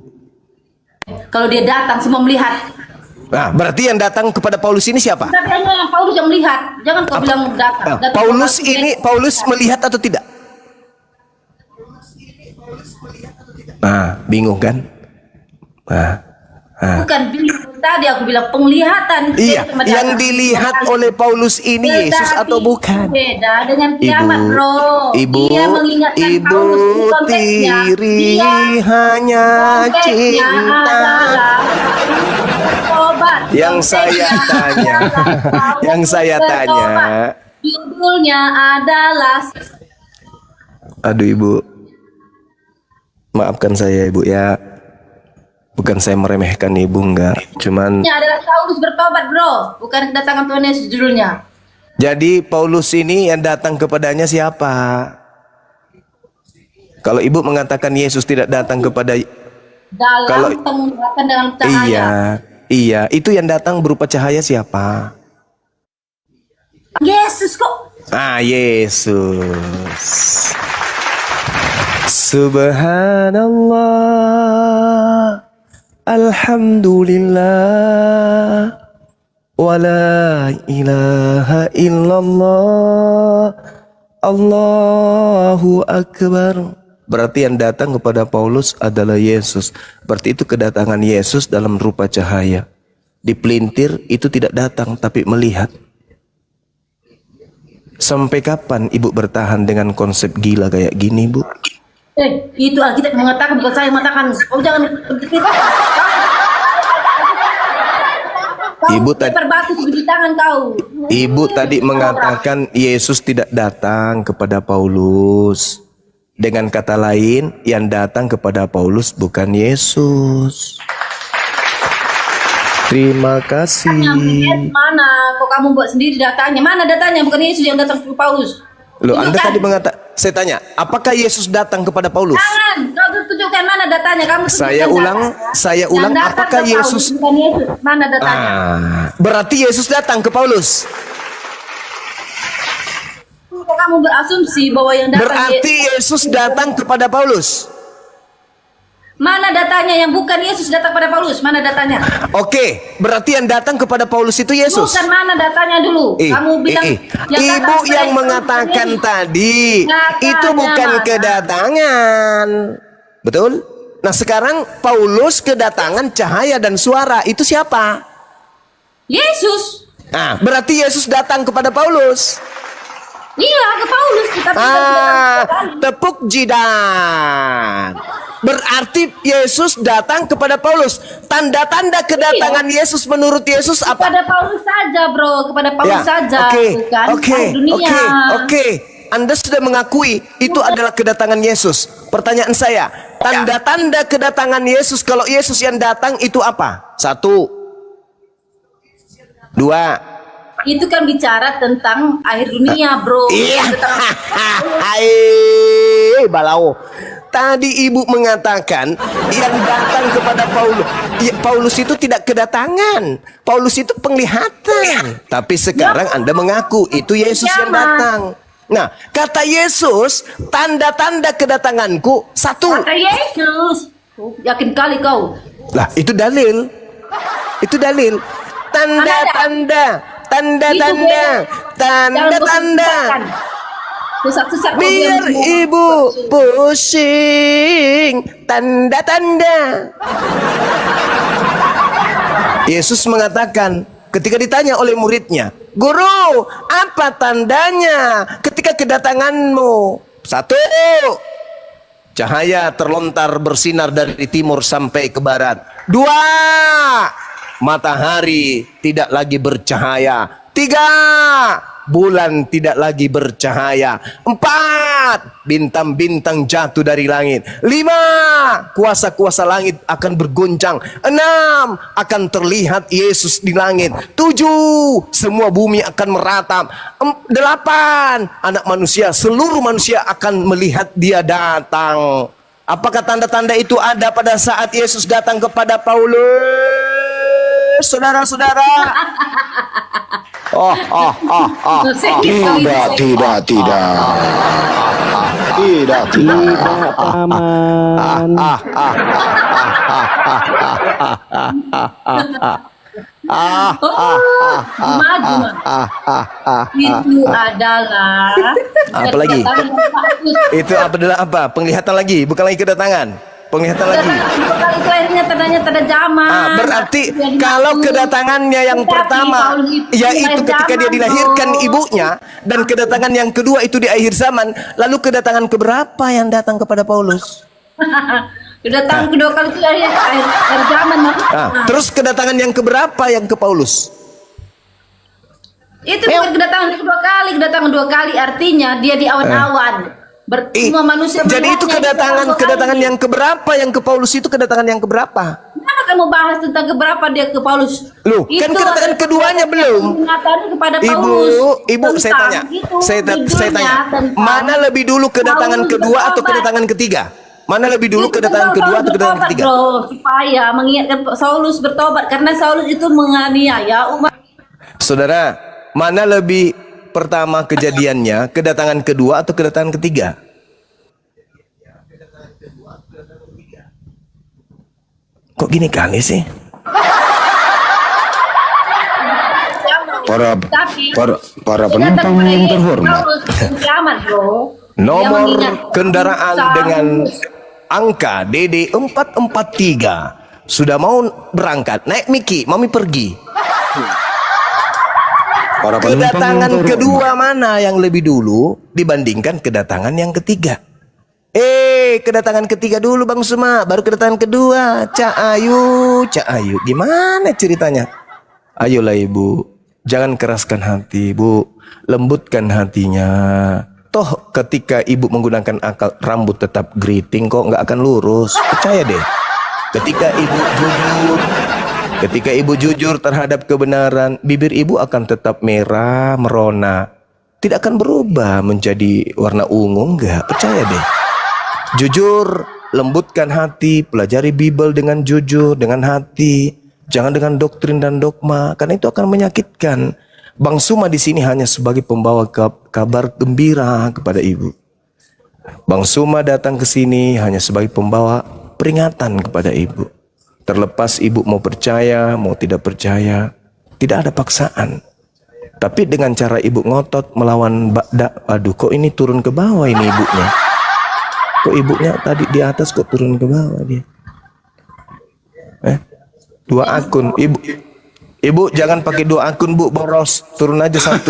Kalau dia datang semua melihat. Nah, berarti yang datang kepada Paulus ini siapa? Tapi hanya Paulus yang melihat. Jangan kau bilang datang. Nah, Paulus melihat atau tidak? Nah, bingung kan? Nah. Bukan bingung. Tadi aku bilang penglihatan. Iya, yang dilihat oleh Paulus ini Yesus atau bukan? Beda dengan kiamat, bro. Dia mengingatkan Paulus di konteksnya. diri hanya Konteksnya cinta. adalah bertobat. Yang saya tanya, yang saya tanya. Judulnya adalah Aduh Ibu, maafkan saya Ibu ya. Bukan saya meremehkan Ibu, enggak. Cuman adalah Paulus bertobat, bro. Bukan kedatangan Tuhan Yesus judulnya. jadi Paulus ini yang datang kepadanya siapa? Kalau Ibu mengatakan Yesus tidak datang kepada Dalam penglihatan dengan cahaya. Iya, itu yang datang berupa cahaya siapa? Yesus kok. Yesus. Subhanallah. Alhamdulillah. Wala ilaha illallah. Allahu Akbar. Berarti yang datang kepada Paulus adalah Yesus. Berarti itu kedatangan Yesus dalam rupa cahaya. Di pelintir itu tidak datang tapi melihat. Sampai kapan Ibu bertahan dengan konsep gila kayak gini, Bu? Itu Alkitab mengatakan, bukan saya yang mengatakan. Kau jangan Ibu tadi perbatu di tangan kau. Ibu tadi mengatakan Yesus tidak datang kepada Paulus. Dengan kata lain, yang datang kepada Paulus bukan Yesus. Terima kasih. Mana? Kok kamu buat sendiri datanya? Mana datanya? Bukan Yesus yang datang ke Paulus. Loh, Anda Tunjukkan. tadi mengatakan, saya tanya, apakah Yesus datang kepada Paulus? Jangan, kau tunjukkan mana datanya. Kamu Saya ulang, apakah Yesus? Bukan Yesus. Mana datanya? Berarti Yesus datang ke Paulus. Kok kamu berasumsi bahwa yang datang Berarti Yesus datang kepada Paulus. Mana datanya? Yang bukan Yesus datang pada Paulus. Mana datanya? Oke, berarti yang datang kepada Paulus itu Yesus. Bukan, mana datanya dulu? Kamu bilang Ibu yang mengatakan tadi itu bukan kedatangan. Betul? Nah, sekarang Paulus kedatangan cahaya dan suara. Itu siapa? Yesus. Nah, berarti Yesus datang kepada Paulus. Iya, ke Paulus kita Tepuk jidat. Berarti Yesus datang kepada Paulus. Tanda-tanda kedatangan Yesus menurut Yesus apa? kepada Paulus saja, bro. Kepada Paulus saja, bukan dunia. Oke. Anda sudah mengakui itu adalah kedatangan Yesus. Pertanyaan saya, tanda-tanda kedatangan Yesus kalau Yesus yang datang itu apa? 1, 2. Itu kan bicara tentang akhir dunia, bro. Iya. Balau. Tadi Ibu mengatakan yang datang kepada Paulus. Paulus itu tidak kedatangan. Paulus itu penglihatan. Tapi sekarang Anda mengaku itu Yesus yang datang. Nah, kata Yesus, tanda-tanda kedatanganku 1. Kata Yesus. Yakin kali kau. Lah, itu dalil. Itu dalil. Tanda-tanda. Tanda-tanda. Tanda-tanda. Sesat-sesat. Biar Ibu pusing. Tanda-tanda. Yesus mengatakan ketika ditanya oleh muridnya, "Guru, apa tandanya ketika kedatanganmu?" 1. Cahaya terlontar bersinar dari timur sampai ke barat. 2. Matahari tidak lagi bercahaya. 3. Bulan tidak lagi bercahaya. 4. Bintang-bintang jatuh dari langit. 5. Kuasa-kuasa langit akan berguncang. 6. Akan terlihat Yesus di langit. 7. Semua bumi akan meratap. 8. Anak manusia, seluruh manusia akan melihat dia datang. Apakah tanda-tanda itu ada pada saat Yesus datang kepada Paulus? saudara-saudara. Tidak, tidak, tidak. Tidak, tidak. Paman. Maju. Itu adalah Apa lagi? Itu adalah apa? Penglihatan lagi, bukan lagi kedatangan. Penglihatan lagi. Kali lahirnya tandanya tanda zaman. Berarti kalau kedatangannya yang pertama yaitu ketika dia dilahirkan ibunya, dan kedatangan yang kedua itu di akhir zaman, lalu kedatangan keberapa yang datang kepada Paulus? Kedatangan kedua kali itu akhir zaman. Terus kedatangan yang keberapa yang ke Paulus? Itu bukan kedatangan dua kali artinya dia di awan-awan. Semua manusia Jadi itu kedatangan yang keberapa yang ke Paulus itu kedatangan yang keberapa? Kenapa kamu bahas tentang keberapa dia ke Paulus? Loh, kan kedatangan keduanya belum. Kepada Paulus. Ibu, saya tanya. Saya tanya. Mana lebih dulu kedatangan kedua atau kedatangan ketiga? Mana lebih dulu kedatangan kedua atau kedatangan ketiga? Supaya mengingatkan Saulus bertobat karena Saulus itu menganiaya umat. Saudara, mana lebih pertama kejadiannya, kedatangan kedua atau kedatangan ketiga? Kok gini kali sih? Para penumpang yang terhormat. Nomor kendaraan dengan angka DD 443 sudah mau berangkat. Naik Miki, mami pergi. Kedatangan kedua mana yang lebih dulu dibandingkan kedatangan yang ketiga? Kedatangan ketiga dulu Bang Suma, baru kedatangan kedua. Cak Ayu, gimana ceritanya? Ayolah ibu, jangan keraskan hati bu, lembutkan hatinya. Toh ketika ibu menggunakan akal, rambut tetap keriting kok, nggak akan lurus. Percaya deh. Ketika ibu jujur terhadap kebenaran, bibir ibu akan tetap merah, merona. Tidak akan berubah menjadi warna ungu, enggak. Percaya deh. Jujur, lembutkan hati, pelajari Bible dengan jujur, dengan hati. Jangan dengan doktrin dan dogma, karena itu akan menyakitkan. Bang Suma di sini hanya sebagai pembawa kabar gembira kepada ibu. Bang Suma datang ke sini hanya sebagai pembawa peringatan kepada ibu. Terlepas ibu mau percaya, mau tidak percaya, tidak ada paksaan. Tapi dengan cara ibu ngotot melawan aduh kok ini turun ke bawah ini ibunya. Kok ibunya tadi di atas kok turun ke bawah dia. 2 akun Ibu jangan pakai 2 akun bu, boros. Turun aja 1.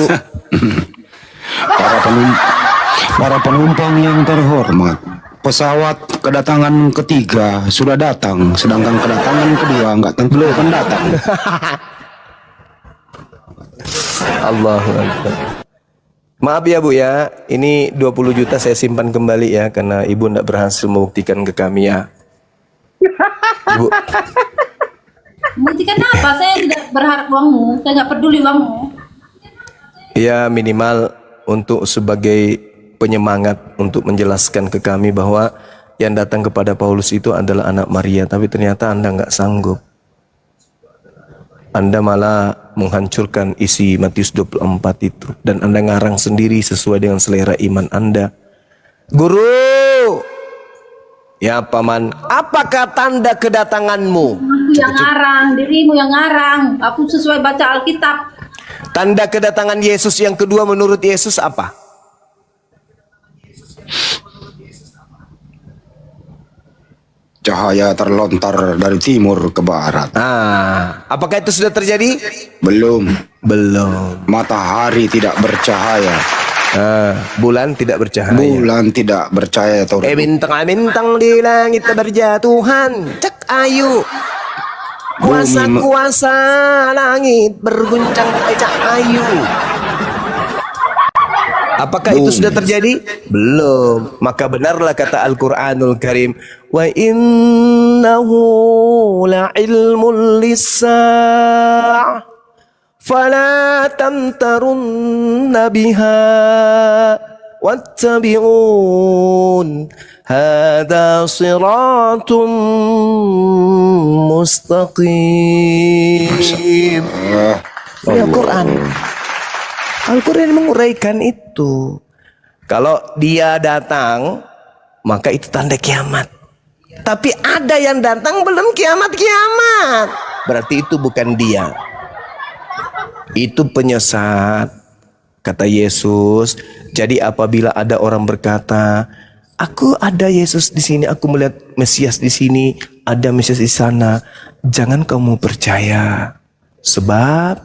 Para penumpang yang terhormat, pesawat kedatangan ketiga sudah datang, sedangkan kedatangan kedua belum akan datang. Allahu Akbar. Maaf ya bu ya, ini 20 juta saya simpan kembali ya, karena ibu tidak berhasil membuktikan ke kami ya. Ibu. Buktikan apa? Saya tidak berharap uangmu, saya nggak peduli uangmu. Ya minimal untuk sebagai penyemangat untuk menjelaskan ke kami bahwa yang datang kepada Paulus itu adalah anak Maria, tapi ternyata Anda nggak sanggup. Anda malah menghancurkan isi Matius 24 itu, dan Anda ngarang sendiri sesuai dengan selera iman Anda. Guru, ya paman, apakah tanda kedatanganmu? Yang ngarang, dirimu yang ngarang. Aku sesuai baca Alkitab. Tanda kedatangan Yesus yang kedua menurut Yesus apa? Cahaya terlontar dari timur ke barat. Apakah itu sudah terjadi? Belum. Matahari tidak bercahaya. Bulan tidak bercahaya. Bulan tidak bercahaya. Bintang-bintang di langit berjatuhan. Cak Ayu. Kuasa-kuasa langit berguncang. Cak Ayu. Apakah itu sudah terjadi? Belum. Maka benarlah kata Al-Quranul Karim, wa innahu la'ilmul lis-sa'ah fala tamtarunna biha wattabi'un Hada siratum mustaqim. Al-Quran. Al-Quran menguraikan itu. Kalau dia datang, maka itu tanda kiamat. Tapi ada yang datang belum kiamat. Berarti itu bukan dia. Itu penyesat. Kata Yesus. Jadi apabila ada orang berkata, aku ada Yesus di sini, aku melihat Mesias di sini, ada Mesias di sana, jangan kamu percaya. Sebab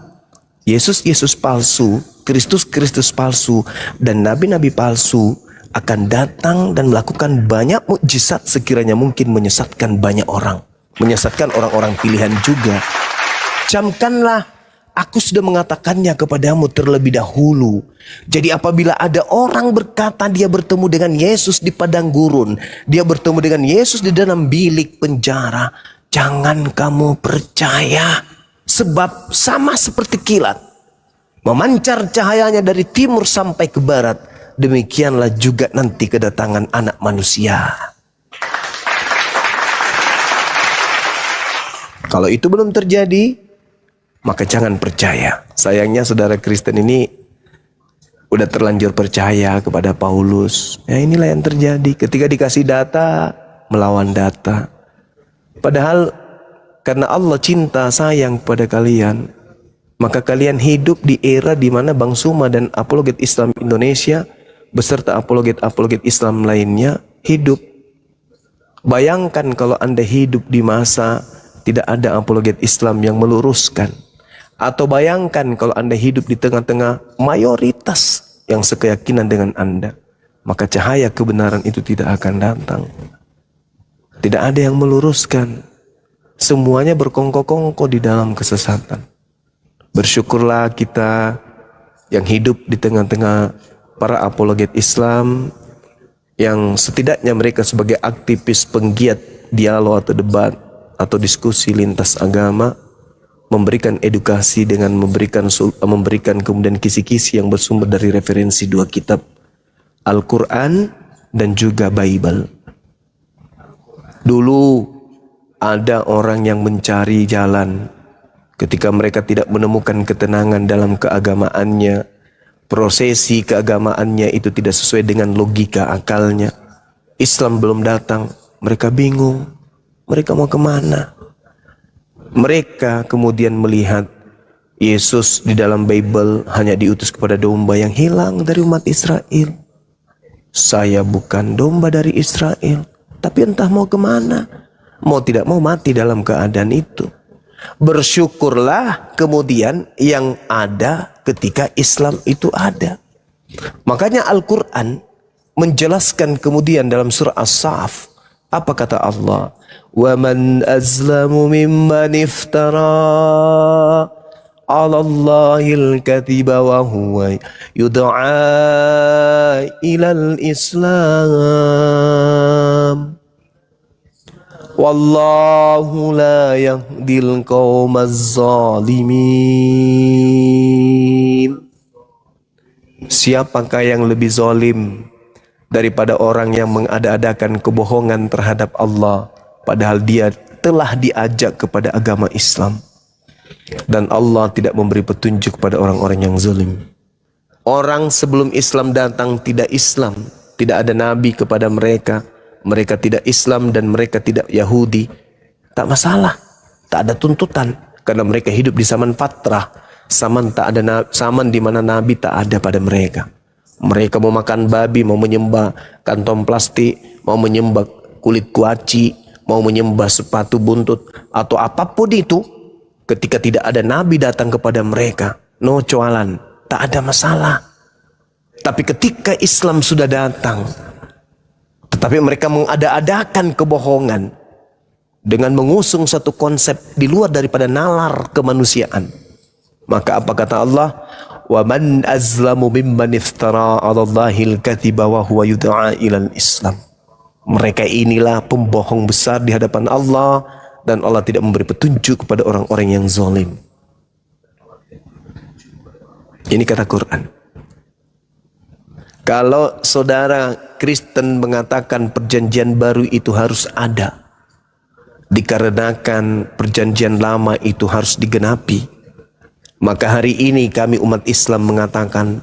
Yesus palsu, Kristus palsu, dan nabi-nabi palsu akan datang dan melakukan banyak mukjizat sekiranya mungkin menyesatkan banyak orang. Menyesatkan orang-orang pilihan juga. Camkanlah, aku sudah mengatakannya kepadamu terlebih dahulu. Jadi apabila ada orang berkata dia bertemu dengan Yesus di padang gurun, dia bertemu dengan Yesus di dalam bilik penjara, jangan kamu percaya. Sebab sama seperti kilat, memancar cahayanya dari timur sampai ke barat, demikianlah juga nanti kedatangan Anak Manusia. Kalau itu belum terjadi, maka jangan percaya. Sayangnya saudara Kristen ini udah terlanjur percaya kepada Paulus. Ya inilah yang terjadi. Ketika dikasih data, melawan data. Padahal karena Allah cinta sayang kepada kalian, maka kalian hidup di era di mana Bang Suma dan apologet Islam Indonesia beserta apologet Islam lainnya hidup. Bayangkan kalau Anda hidup di masa tidak ada apologet Islam yang meluruskan. Atau bayangkan kalau Anda hidup di tengah-tengah mayoritas yang sekeyakinan dengan Anda. Maka cahaya kebenaran itu tidak akan datang. Tidak ada yang meluruskan. Semuanya berkongko-kongko di dalam kesesatan. Bersyukurlah kita yang hidup di tengah-tengah para apologet Islam, yang setidaknya mereka sebagai aktivis penggiat dialog atau debat atau diskusi lintas agama, memberikan edukasi dengan memberikan kemudian kisi-kisi yang bersumber dari referensi dua kitab, Al-Quran dan juga Bible. Dulu ada orang yang mencari jalan ketika mereka tidak menemukan ketenangan dalam keagamaannya. Prosesi keagamaannya itu tidak sesuai dengan logika akalnya. Islam belum datang, mereka bingung. Mereka mau kemana? Mereka kemudian melihat Yesus di dalam Bible hanya diutus kepada domba yang hilang dari umat Israel. Saya bukan domba dari Israel, tapi entah mau kemana. Mau tidak mau mati dalam keadaan itu. Bersyukurlah kemudian yang ada ketika Islam itu ada. Makanya Al-Quran menjelaskan kemudian dalam surah As-Sa'af. Apa kata Allah? Wa man azlamu mimman iftara 'ala Allahil kadhiba wa huwa yud'a ilal Islam. Wallahu la yahdil qawmaz zalimin. Siapakah yang lebih zalim daripada orang yang mengada-adakan kebohongan terhadap Allah, padahal dia telah diajak kepada agama Islam, dan Allah tidak memberi petunjuk kepada orang-orang yang zalim. Orang sebelum Islam datang tidak Islam, tidak ada nabi kepada mereka. Mereka tidak Islam dan mereka tidak Yahudi. Tak masalah, tak ada tuntutan, karena mereka hidup di zaman fatrah, zaman di mana nabi tak ada pada mereka. Mereka mau makan babi, mau menyembah kantong plastik, mau menyembah kulit kuaci, mau menyembah sepatu buntut atau apapun itu. Ketika tidak ada nabi datang kepada mereka, no coalan, tak ada masalah. Tapi ketika Islam sudah datang, tetapi mereka mengada-adakan kebohongan dengan mengusung satu konsep di luar daripada nalar kemanusiaan. Maka apa kata Allah? Wa man azlamu mimman iftara 'ala Allahil kadhiba wa huwa yud'a ilal Islam. Mereka inilah pembohong besar di hadapan Allah, dan Allah tidak memberi petunjuk kepada orang-orang yang zalim. Ini kata Quran. Kalau saudara Kristen mengatakan perjanjian baru itu harus ada, dikarenakan perjanjian lama itu harus digenapi, maka hari ini kami umat Islam mengatakan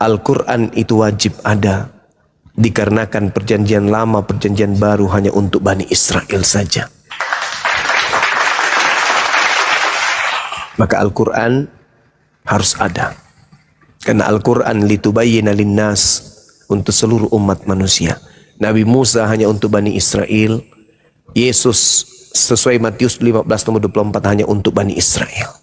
Al-Quran itu wajib ada, dikarenakan perjanjian lama, perjanjian baru hanya untuk Bani Israel saja. Maka Al-Quran harus ada. Karena Al-Quran litubayyina linnas, untuk seluruh umat manusia. Nabi Musa hanya untuk Bani Israel. Yesus sesuai Matius 15 nomor 24 hanya untuk Bani Israel.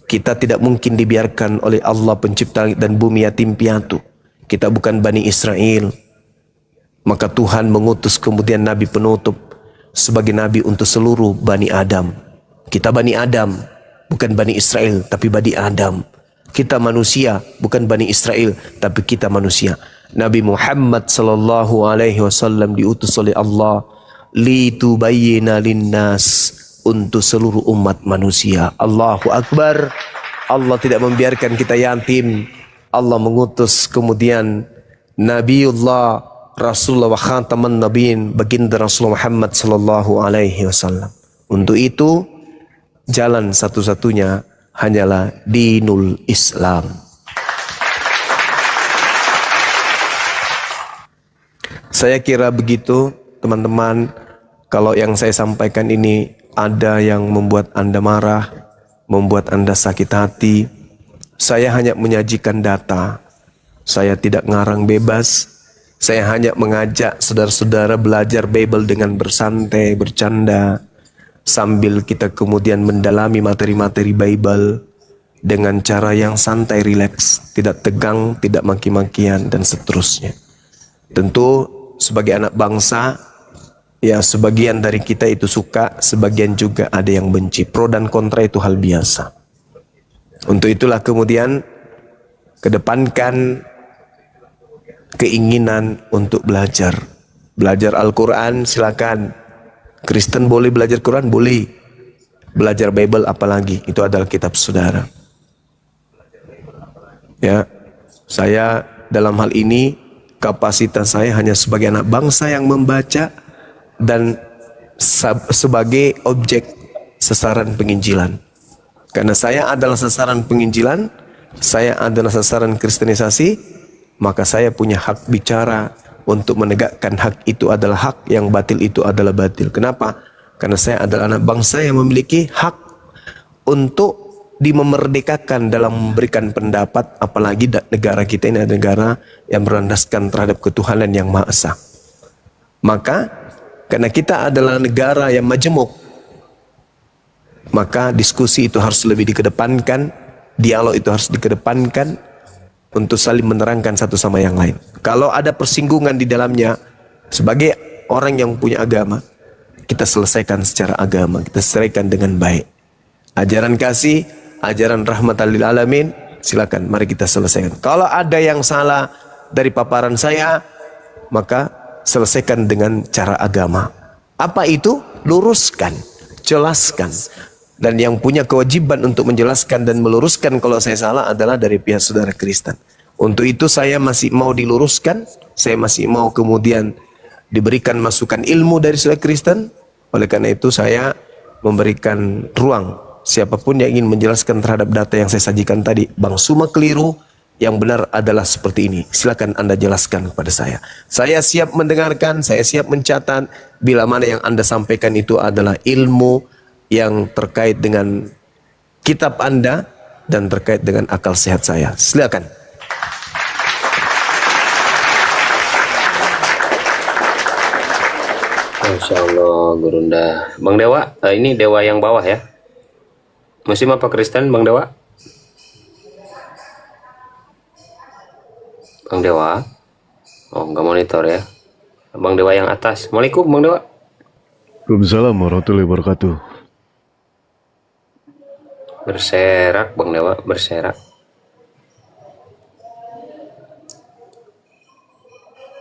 Kita tidak mungkin dibiarkan oleh Allah pencipta langit dan bumi yatim piatu. Kita bukan Bani Israel. Maka Tuhan mengutus kemudian Nabi penutup sebagai Nabi untuk seluruh Bani Adam. Kita Bani Adam, bukan Bani Israel, tapi Bani Adam. Kita manusia, bukan Bani Israel, tapi kita manusia. Nabi Muhammad sallallahu alaihi wasallam diutus oleh Allah litubayyina linnas, untuk seluruh umat manusia. Allahu Akbar. Allah tidak membiarkan kita yatim. Allah mengutus kemudian Nabiullah Rasulullah wa khataman nabiin, baginda Rasulullah Muhammad sallallahu alaihi wasallam. Untuk itu jalan satu-satunya hanyalah dinul Islam. Saya kira begitu teman-teman. Kalau yang saya sampaikan ini ada yang membuat Anda marah, membuat Anda sakit hati, saya hanya menyajikan data. Saya tidak ngarang bebas. Saya hanya mengajak saudara-saudara belajar Bible dengan bersantai, bercanda, sambil kita kemudian mendalami materi-materi Bible dengan cara yang santai, rileks, tidak tegang, tidak maki-makian, dan seterusnya. Tentu sebagai anak bangsa, ya sebagian dari kita itu suka, sebagian juga ada yang benci. Pro dan kontra itu hal biasa. Untuk itulah kemudian kedepankan keinginan untuk belajar. Belajar Al-Quran silakan. Kristen boleh belajar Quran? Boleh. Belajar Bible apalagi? Itu adalah kitab saudara. Ya, saya dalam hal ini kapasitas saya hanya sebagai anak bangsa yang membaca dan sebagai objek sasaran penginjilan. Karena saya adalah sasaran penginjilan, saya adalah sasaran kristenisasi, maka saya punya hak bicara untuk menegakkan hak itu adalah hak, yang batil itu adalah batil. Kenapa? Karena saya adalah anak bangsa yang memiliki hak untuk dimemerdekakan dalam memberikan pendapat, apalagi negara kita ini adalah negara yang berlandaskan terhadap ketuhanan yang Maha Esa. Maka karena kita adalah negara yang majemuk, maka diskusi itu harus lebih dikedepankan, dialog itu harus dikedepankan untuk saling menerangkan satu sama yang lain. Kalau ada persinggungan di dalamnya, sebagai orang yang punya agama, kita selesaikan secara agama, kita selesaikan dengan baik. Ajaran kasih, ajaran rahmatan lil alamin, silakan mari kita selesaikan. Kalau ada yang salah dari paparan saya, maka selesaikan dengan cara agama. Apa itu? Luruskan, jelaskan. Dan yang punya kewajiban untuk menjelaskan dan meluruskan kalau saya salah adalah dari pihak saudara Kristen. Untuk itu saya masih mau diluruskan, saya masih mau kemudian diberikan masukan ilmu dari saudara Kristen. Oleh karena itu saya memberikan ruang siapapun yang ingin menjelaskan terhadap data yang saya sajikan tadi, Bang Suma keliru, yang benar adalah seperti ini, silakan Anda jelaskan kepada saya. Saya siap mendengarkan, saya siap mencatat bila mana yang Anda sampaikan itu adalah ilmu yang terkait dengan kitab Anda dan terkait dengan akal sehat saya. Silakan. Masya Allah, Gurunda. Bang Dewa, ini Dewa yang bawah ya? Muslim apa Kristen, Bang Dewa? Bang Dewa? Oh, nggak monitor ya? Bang Dewa yang atas. Assalamualaikum, Bang Dewa. Waalaikumsalam warahmatullahi wabarakatuh. Berserak, Bang Dewa, berserak.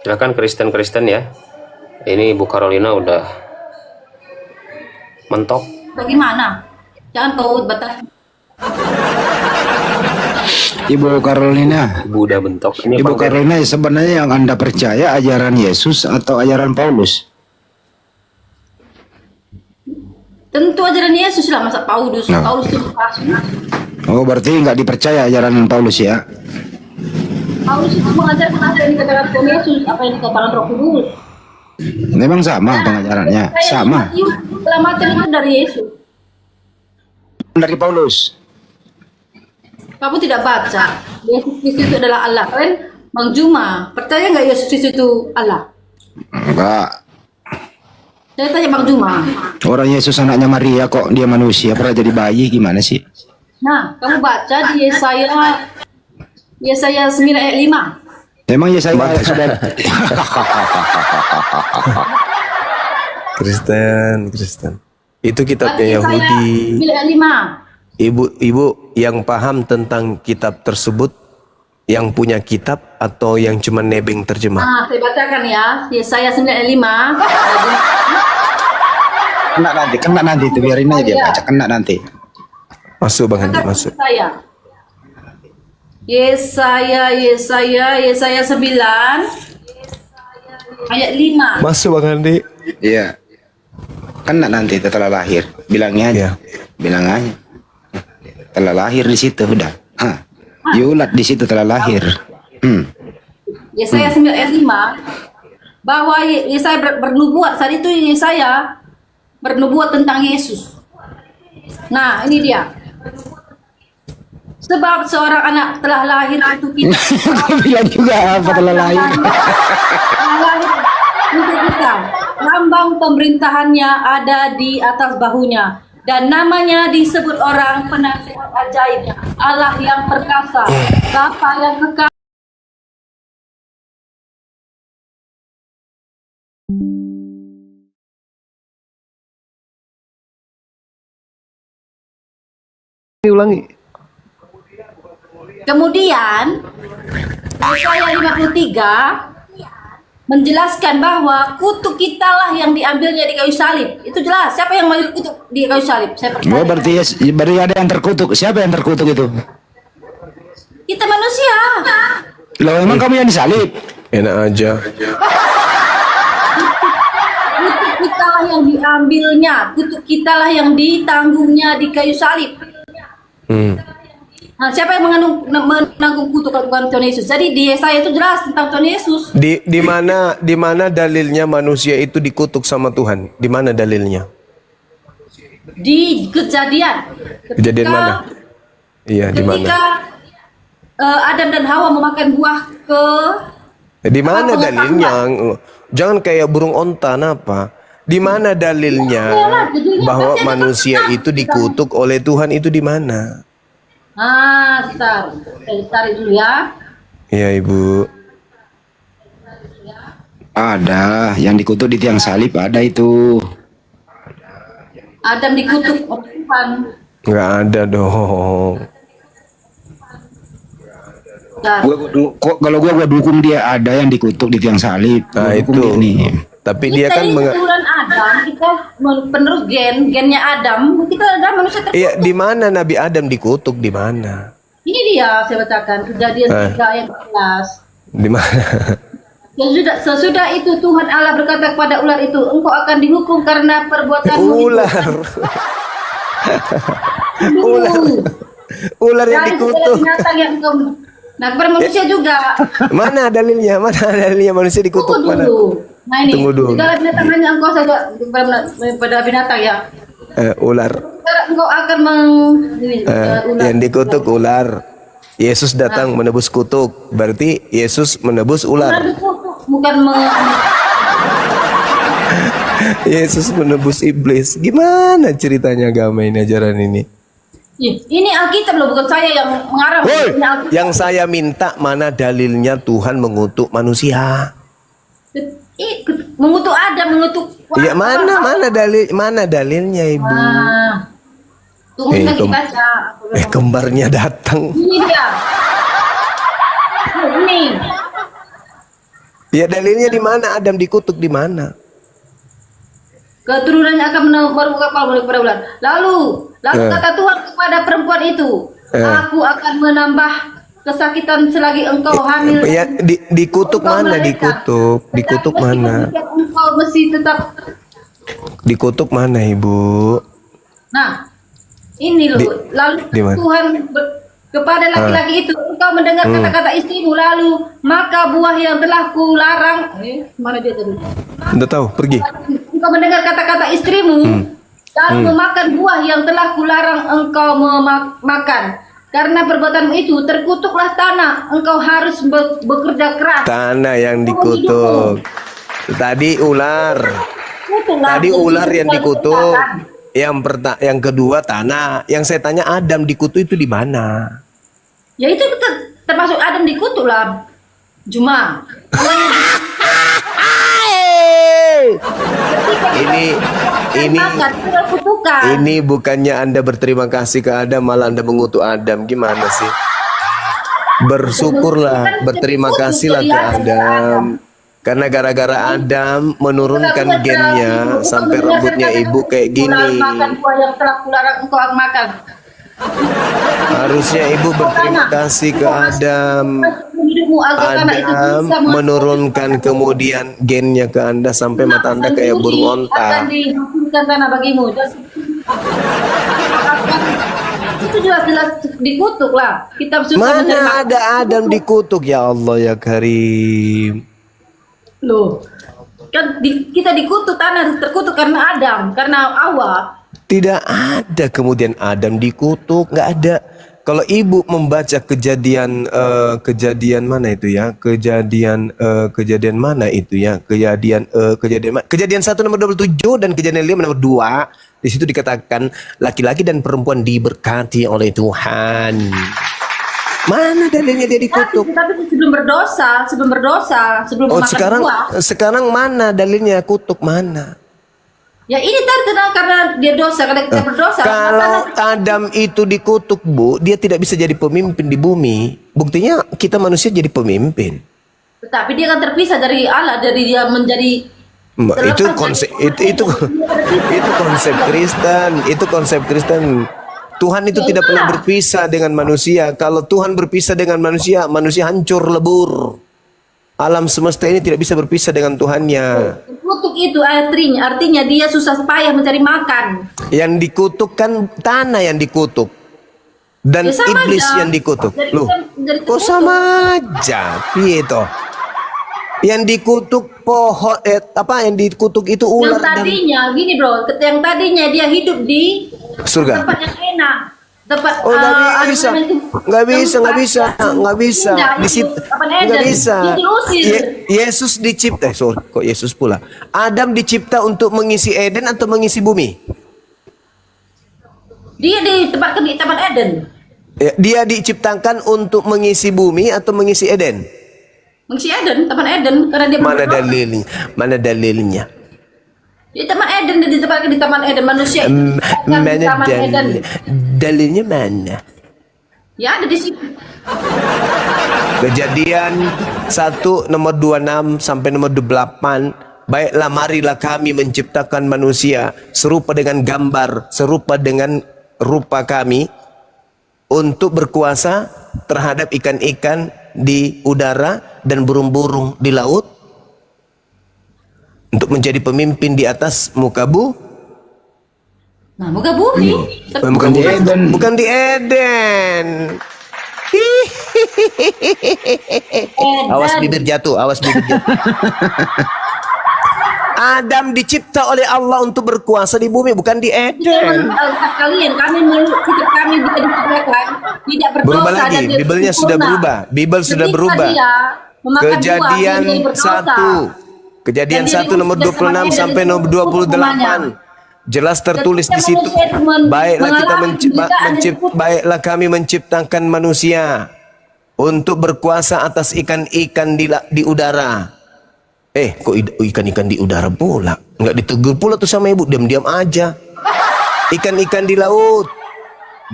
Silakan Kristen-Kristen ya. Ini Ibu Carolina udah mentok. Bagaimana? Jangan kau batah. Ibu Carolina. Ibu udah bentok. Ini Ibu Bang Carolina, sebenarnya yang Anda percaya ajaran Yesus atau ajaran Paulus? Tentu ajaran Yesus lah, masa Paulus. Nah. Paulus itu palsu. Oh, berarti nggak dipercaya ajaran Paulus ya? Paulus itu mengajarkan apa yang dikatakan Tuhan Yesus, apa yang dikatakan Roh Kudus. Memang sama pengajarannya, sama. Keselamatan itu dari Yesus. Dari Paulus. Kamu tidak baca Yesus Kristus itu adalah Allah. Kalian Bang Juma, percaya nggak Yesus Kristus itu Allah? Enggak. Saya tanya Bang Juma. Orang Yesus anaknya Maria kok dia manusia, pernah jadi bayi, gimana sih? Nah, kamu baca di Yesaya 9 ayat 5. Emang Yesaya sudah Kristen. Itu kitabnya Yesaya Yahudi. 9 ayat 5. Ibu yang paham tentang kitab tersebut, yang punya kitab atau yang cuma nebeng terjemah? Nah, saya bacakan ya. Yesaya 9 ayat 5. kena nanti itu biarin aja dia baca, kena nanti. Masuk Bang Andi, masuk. Yesaya 9 ayat 5. Masuk Bang Andi. Iya. Kena nanti setelah lahir, bilangnya aja. Iya. Bilang aja. Telah lahir di situ udah. Yulat di situ telah lahir. Yesaya 9 ayat 5 bahwa Yesaya bernubuat. Saat itu Yesaya bernubuat tentang Yesus. Nah, ini dia. Sebab seorang anak telah lahir untuk kita. Bilang juga apa telah lahir. Telah lahir untuk kita. Lambang pemerintahannya ada di atas bahunya. Dan namanya disebut orang penasihat ajaib, Allah yang perkasa, Bapa yang kekal. Ulangi. Kemudian Yesaya 53 menjelaskan bahwa kutuk kitalah yang diambilnya di kayu salib. Itu jelas. Siapa yang mengambil kutuk di kayu salib? Saya percaya. Oh, berarti ada yang terkutuk. Siapa yang terkutuk itu? Kita manusia. Loh, emang kamu yang disalib? Enak aja. Kutuk kitalah yang diambilnya, kutuk kitalah yang ditanggungnya di kayu salib. Nah, siapa yang menanggung kutuk bukan Tuhan Yesus? Jadi di Yesaya itu jelas tentang Tuhan Yesus. Di mana dalilnya manusia itu dikutuk sama Tuhan? Di mana dalilnya? Di Kejadian. Kejadian mana? Iya, di mana? Ketika Adam dan Hawa memakan buah Di mana dalilnya? Jangan kayak burung onta, apa? Di mana dalilnya bahwa manusia itu dikutuk oleh Tuhan itu di mana? Sebentar. Saya tarik dulu ya. Iya, Ibu. Ada, yang dikutuk di tiang salib ada itu. Adam dikutuk oleh Tuhan. Nggak ada dong. Kalau gua dukung dia, ada yang dikutuk di tiang salib. Nah, Gua dukung itu. dia nih. Tapi dia kan ini keturunan Adam, kita penerus gennya Adam, kita adalah manusia terkutuk. Iya, di mana Nabi Adam dikutuk? Di mana? Ini dia saya bacakan Kejadian 3 ayat 14. Di mana? Sesudah itu Tuhan Allah berkata kepada ular itu, engkau akan dihukum karena perbuatanmu. Ular. Ular yang dikutuk. Binatang yang engkau. Nah, kepada manusia juga. Mana dalilnya? Mana dalilnya manusia dikutuk? Tunggu Mana? dulu. Nah ini, Tunggu dulu. segala binatang hanya engkau saja pada binatang ya. Ular. Engkau akan ular. Yang dikutuk ular. Yesus datang menebus kutuk. Berarti Yesus menebus ular. Bukan Yesus menebus iblis. Gimana ceritanya agama ini, ajaran ini? Ini Alkitab loh, bukan saya yang mengarang. Woi, Ini Alkitab. yang saya minta mana dalilnya Tuhan mengutuk manusia? Mengutuk Adam, mengutuk. Iya, mana dalilnya, Ibu? Tunggu lagi dibaca. Kembarnya datang. Ini dia. Ini. Ya, dalilnya di mana Adam dikutuk di mana? Keturunannya akan menemukan kepada ular. Lalu kata Tuhan kepada perempuan itu, Aku akan menambah kesakitan selagi engkau hamil. Ya, dikutuk Engkau mana? melahirkan. Dikutuk. Dikutuk Tetapi mana? ketika engkau mesti tetap. Dikutuk mana, Ibu? Nah, ini loh. Lalu di mana? Tuhan kepada laki-laki itu, engkau mendengar kata-kata istrimu, lalu maka buah yang telah kularang. Mana dia tadi? Udah tahu, pergi. Engkau mendengar kata-kata istrimu, lalu memakan buah yang telah kularang engkau makan. Karena perbuatanmu itu terkutuklah tanah. Engkau harus bekerja keras. Tanah yang dikutuk. Tadi ular. Kutuklah. Tadi ular yang dikutuk. Kutuklah. Yang kedua tanah. Yang saya tanya Adam dikutuk itu di mana? Ya itu termasuk Adam dikutuk lah. Juma. Ini bukannya Anda berterima kasih ke Adam, malah Anda mengutuk Adam. Gimana sih? Bersyukurlah, berterima kasihlah ke Adam. Karena gara-gara Adam menurunkan gennya sampai rambutnya ibu kayak gini. Makan buah yang telah kularang engkau makan. Harusnya ibu berterima kasih ke Adam. Adam menurunkan kemudian gennya ke Anda sampai mata Anda kayak burung Akan onta. dihancurkan tanah bagimu. Itu jelas-jelas dikutuk lah. Kita susah mencari Mana ada Adam dikutuk, ya Allah ya Karim. loh. Kan kita dikutuk, tanah terkutuk karena Adam, karena Hawa. Tidak ada kemudian Adam dikutuk, nggak ada. Kalau ibu membaca kejadian mana itu ya? Kejadian mana itu ya? Kejadian 1 nomor 27 dan kejadian 5 nomor 2. Di situ dikatakan laki-laki dan perempuan diberkati oleh Tuhan. Mana dalilnya dia dikutuk? Tapi sebelum berdosa, sebelum Oh, memakan buah. sekarang mana dalilnya kutuk mana? Ya ini karena dia dosa, karena kita berdosa. Kalau maka Adam itu dikutuk, Bu, dia tidak bisa jadi pemimpin di bumi. Buktinya kita manusia jadi pemimpin. tetapi dia kan terpisah dari Allah, dari dia menjadi Itu konsep itu konsep Kristen, itu konsep Kristen. Tuhan itu tidak pernah berpisah dengan manusia. Kalau Tuhan berpisah dengan manusia, manusia hancur lebur. Alam semesta ini tidak bisa berpisah dengan Tuhannya. kutuk itu artinya dia susah payah mencari makan. Yang dikutuk kan tanah yang dikutuk. Dan Ya, sama iblis aja. yang dikutuk. Jadi Loh, dari kok terkutuk. sama aja? Piye toh? Yang dikutuk pohon yang dikutuk itu ular Yang tadinya gini bro, yang tadinya dia hidup di surga. tempat yang enak, tempat Oh, nggak bisa, nggak bisa. Di situ nggak bisa. Yesus dicipta, kok Yesus pula? Adam dicipta untuk mengisi Eden atau mengisi bumi? Dia ditempatkan di Taman Eden. Ya, dia diciptakan untuk mengisi bumi atau mengisi Eden? Mengisi Eden, Taman Eden, karena dia Mana berdosa. dalilnya? Mana dalilnya? Di Taman Eden, dia ditempatkan di Taman Eden, manusia itu ditempatkan di Mana Taman Eden. dalilnya mana? Ya ada di situ. Kejadian 1 nomor 26 sampai nomor 28. Baiklah marilah kami menciptakan manusia serupa dengan gambar, serupa dengan rupa kami, untuk berkuasa terhadap ikan-ikan di udara dan burung-burung di laut, untuk menjadi pemimpin di atas muka Nah, muka bumi. bukan di Eden. Awas bibir jatuh, awas bibir jatuh. Adam dicipta oleh Allah untuk berkuasa di bumi, bukan di Eden. Kalian, kami bisa diciptakan tidak berdosa. Berubah lagi, dan Bibelnya sempurna. sudah berubah. Bibel sudah Ketika berubah. dia memakan Kejadian buah, dia berdosa. 1. Kejadian Dan dia 1 nomor diusir dari 26 Taman sampai Eden, nomor itu hukumannya. 28. Jelas tertulis Ketika di situ. manusia itu Baiklah kita mengalami penderitaan dan kutuk. baiklah kami menciptakan manusia untuk berkuasa atas ikan-ikan di udara. Kok ikan-ikan di udara pula? Enggak ditegur pula tuh sama ibu, diam-diam aja. Ikan-ikan di laut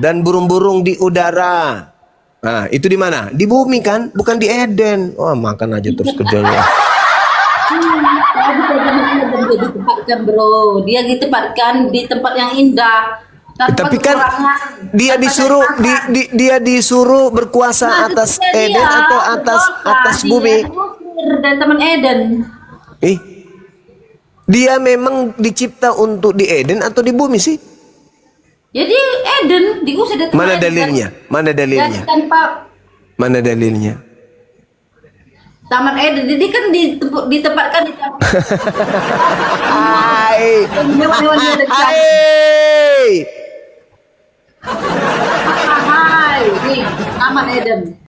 dan burung-burung di udara. Nah, itu di mana? Di bumi kan, bukan di Eden. Oh, makan aja terus kerjanya. Dia ditempatkan bro, dia ditempatkan di tempat yang indah. Tanpa Tapi kan kekurangan, dia tanpa disuruh cari dia disuruh berkuasa Nah, atas itu dia, Eden atau atas berdosa. bumi. Dia diusir dari Taman Eden. Dia memang dicipta untuk di Eden atau di bumi sih? Jadi Eden diusir dari Taman Mana Eden. dalilnya? Mana dalilnya? Dan tanpa Mana dalilnya? Taman Eden, jadi kan ditempatkan di Taman Hai. hewan-hewan dia ada di sana. Hai. Hai, nih Taman Eden.